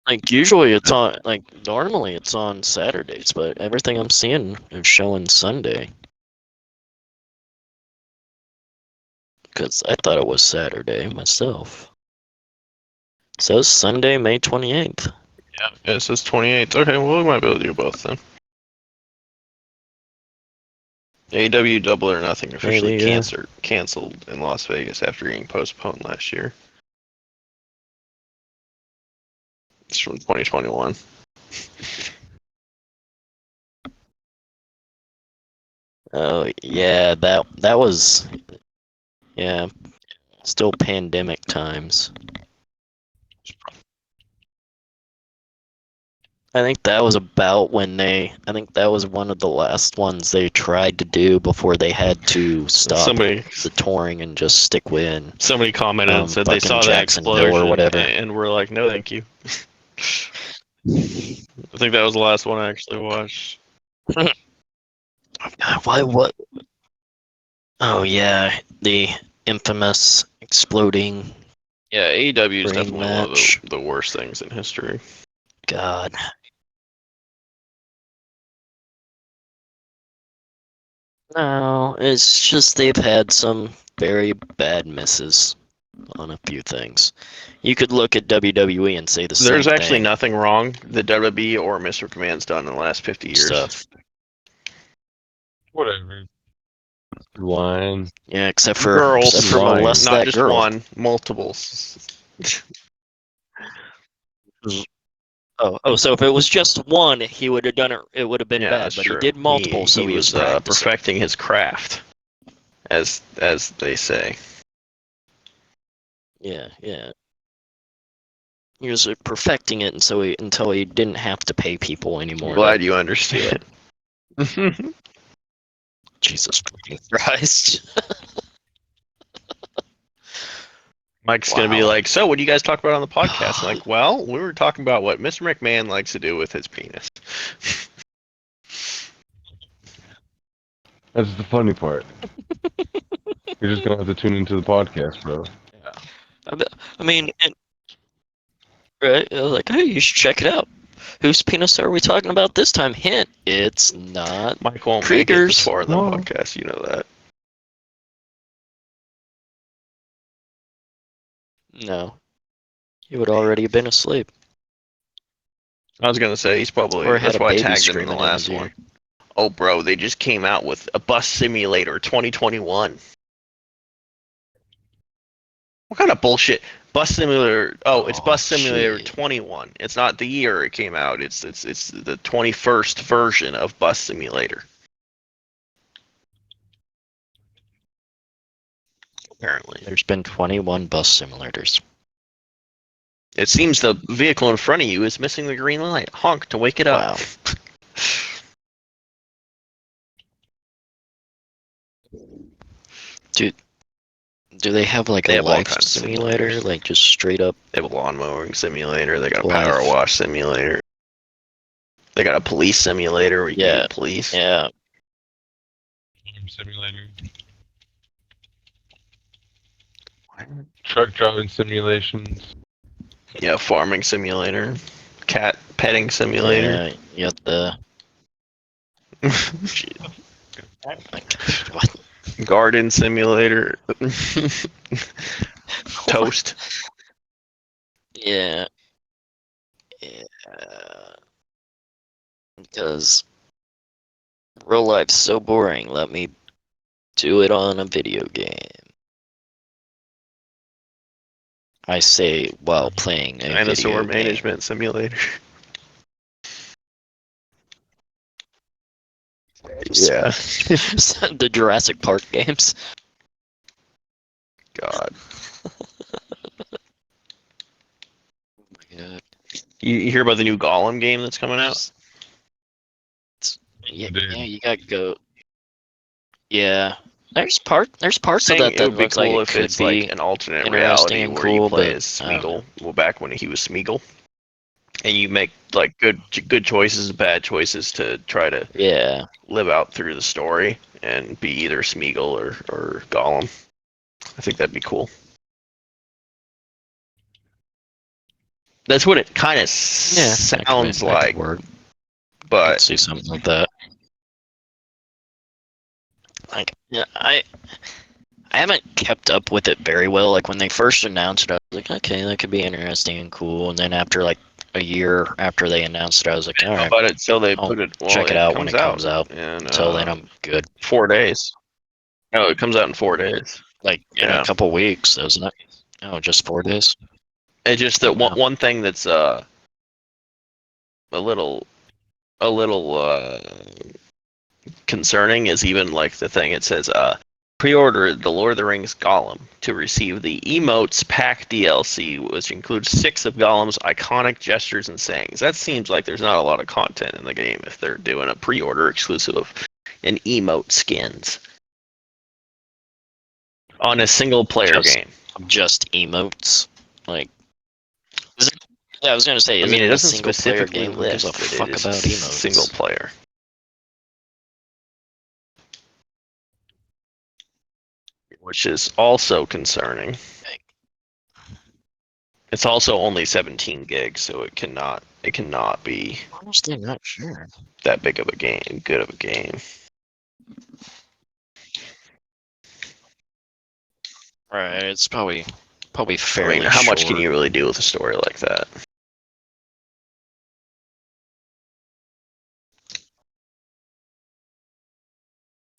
Like usually it's on, like normally it's on Saturdays, but everything I'm seeing is showing Sunday. Because I thought it was Saturday myself. It says Sunday, May 28th. Yeah, it says 28th. Okay, well, we might be able to do both then. AEW Double or Nothing officially canceled in Las Vegas after getting postponed last year. It's from 2021. Oh yeah, that was, yeah, still pandemic times. I think that was about when I think that was one of the last ones they tried to do before they had to stop the touring and just stick with. Somebody commented and said they saw that explosion or whatever, and we're like, no, thank you. I think that was the last one I actually watched. Why? What? Oh yeah, the infamous exploding. Yeah, AEW is definitely match. One of the worst things in history. God. No, it's just they've had some very bad misses on a few things. You could look at WWE and say the same thing. There's actually nothing wrong that WWE or Mr. McMahon's done in the last 50 years. Stuff. Whatever. Wine. Yeah, except for girls, except for molest not that just girl. one, multiples. Oh, so if it was just one, he would have done it. It would have been bad, but true. He did multiple, so he was perfecting his craft, as they say. Yeah. He was perfecting it, and so until he didn't have to pay people anymore. I'm glad you understand. Jesus Christ. Mike's gonna be like, so what do you guys talk about on the podcast? I'm like, well, we were talking about what Mr. McMahon likes to do with his penis. That's the funny part. You're just gonna have to tune into the podcast, bro. Yeah. I mean, right? I was like, hey, you should check it out. Whose penis are we talking about this time? Hint: it's not Mike won't make it this far in the podcast. You know that. No, he would already have been asleep. I was gonna say he's probably. That's why I tagged him in the last one. Oh, bro, they just came out with a Bus Simulator 2021. What kind of bullshit? Bus Simulator. Oh, it's Bus Simulator 21. It's not the year it came out. It's the 21st version of Bus Simulator. Apparently, there's been 21 bus simulators. It seems the vehicle in front of you is missing the green light. Honk to wake it up. Do they have like a life simulator? Like just straight up? They have a lawn mowing simulator. They got a power wash simulator. They got a police simulator where you can be police. Yeah. Simulator. Truck driving simulations. Yeah, farming simulator. Cat petting simulator. Yeah, you got the What? Garden Simulator. Toast. Yeah. Yeah. Because real life's so boring. Let me do it on a video game. I say while playing a Dinosaur video game. Management Simulator. Yeah. The Jurassic Park games. God. Oh my god. You hear about the new Gollum game that's coming out? Yeah, Dude. yeah, you gotta go. Yeah. There's parts of Saying that it that would be looks like cool it if could it's like be an alternate interesting reality and where you cool, play but as I don't know. Smeagol. Well, back when he was Smeagol, and you make like good choices, bad choices to try to Yeah. live out through the story and be either Smeagol or Gollum. I think that'd be cool. That's what it kind of Yeah. sounds That like, could work. I but could see something like that. Like, yeah, I haven't kept up with it very well. Like when they first announced it, I was like, okay, that could be interesting and cool. And then after like a year after they announced it, I was like, all right, but until they I'll put it, well, check it it out when comes it comes out. in Until then, I'm good. 4 days. No, it comes out in 4 days. Like in Yeah. a couple weeks, doesn't it? Oh, just 4 days. It's just Oh, that wow. one thing that's a little concerning is even like the thing it says pre-order the Lord of the Rings Gollum to receive the Emotes Pack DLC, which includes 6 of Gollum's iconic gestures and sayings. That seems like there's not a lot of content in the game if they're doing a pre-order exclusive of an emote skins on a single player game. Just emotes. Like, is it, yeah, I was gonna say, I is mean, it it a doesn't single player specifically game? Who gives a list that it fuck is about emotes? single player. Which is also concerning. It's also only 17 gigs, so it cannot be Honestly, not sure. that big of a game, good of a game. Right, it's probably I fairly mean, how short. much can you really do with a story like that?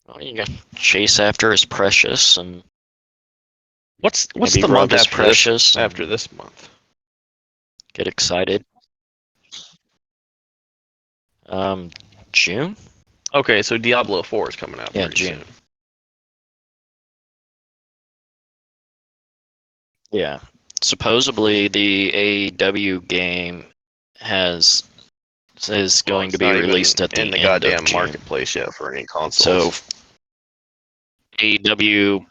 Well, you got chase after his precious and What's maybe the rub month his after this? precious and After this month, get excited. June? okay, so Diablo 4 is coming out Yeah, pretty June. soon. Yeah. Supposedly the AEW game is going to It's be not even released at the in the end of goddamn June. marketplace yet for any So consoles. AEW,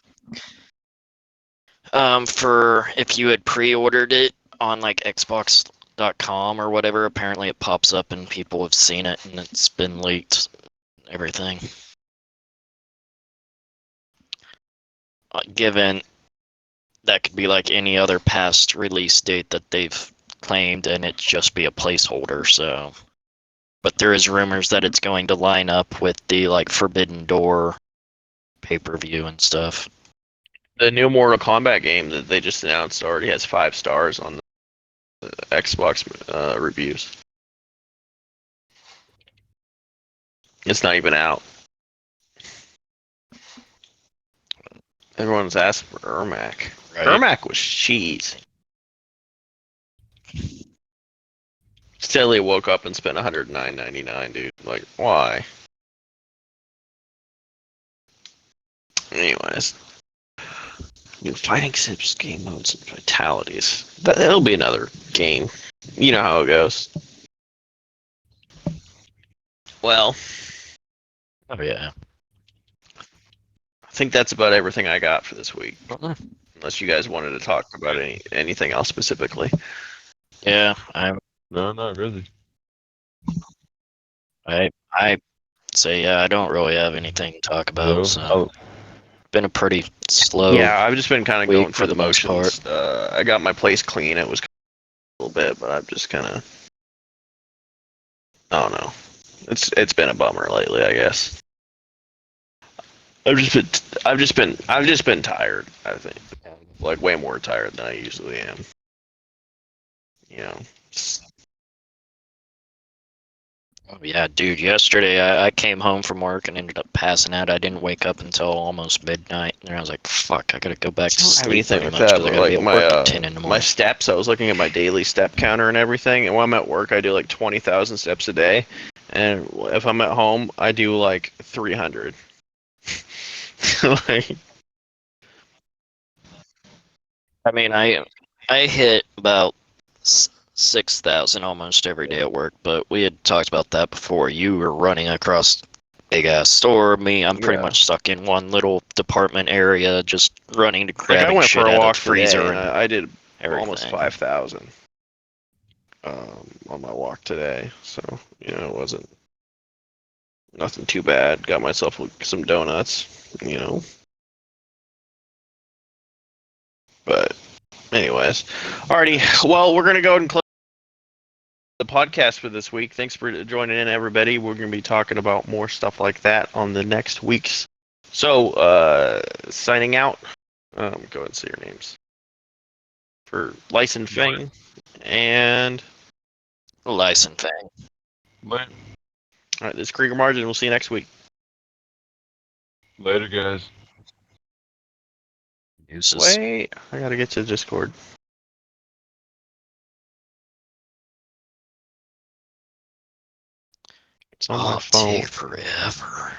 for if you had pre-ordered it on like Xbox.com or whatever, apparently it pops up and people have seen it and it's been leaked. Everything. Given that could be like any other past release date that they've claimed, and it just be a placeholder. So, but there is rumors that it's going to line up with the like Forbidden Door pay-per-view and stuff. The new Mortal Kombat game that they just announced already has 5 stars on the Xbox reviews. It's not even out. Everyone's asking for Ermac. Right? Ermac was cheese. Steadily woke up and spent $109.99, dude. Like, why? Anyways. New fighting sims, game modes, and fatalities. That'll be another game. You know how it goes. Well, Oh yeah. I think that's about everything I got for this week. Uh-uh. Unless you guys wanted to talk about anything else specifically. Yeah, No, not really. I say yeah. I don't really have anything to talk about. No. So been a pretty slow. Yeah, I've just been kind of week going for through the the most motions. I got my place clean. It was a little bit, but I'm just kind of, I don't know. It's been a bummer lately, I guess. I've just been tired. I think like way more tired than I usually am. You know. Oh yeah, dude. Yesterday I came home from work and ended up passing out. I didn't wake up until almost midnight, and I was like, "Fuck, I gotta go back to I don't have sleep anything pretty like much that, because I but gotta be like at work at 10 in the my morning." steps. I was looking at my daily step counter and everything, and when I'm at work, I do like 20,000 steps a day, and if I'm at home, I do like 300. Like, I mean, I hit about 6,000 almost every day at work, but we had talked about that before. You were running across big ass store. Me, I'm pretty Yeah. much stuck in one little department area, just running to I grabbing went for shit a out of walk the today, freezer and and I did almost everything. 5,000 on my walk today. So it wasn't nothing too bad. Got myself some donuts, But anyways, alrighty. Well, we're gonna go ahead and close the podcast for this week. Thanks for joining in, everybody. We're gonna be talking about more stuff like that on the next weeks. So, signing out. Go ahead and say your names for Lice and Fang and. License thing. Later, All right, this is Krieger Margin. We'll see you next week. later, guys. Uses. Wait, I gotta get to Discord. It's on my Oh, phone. take forever.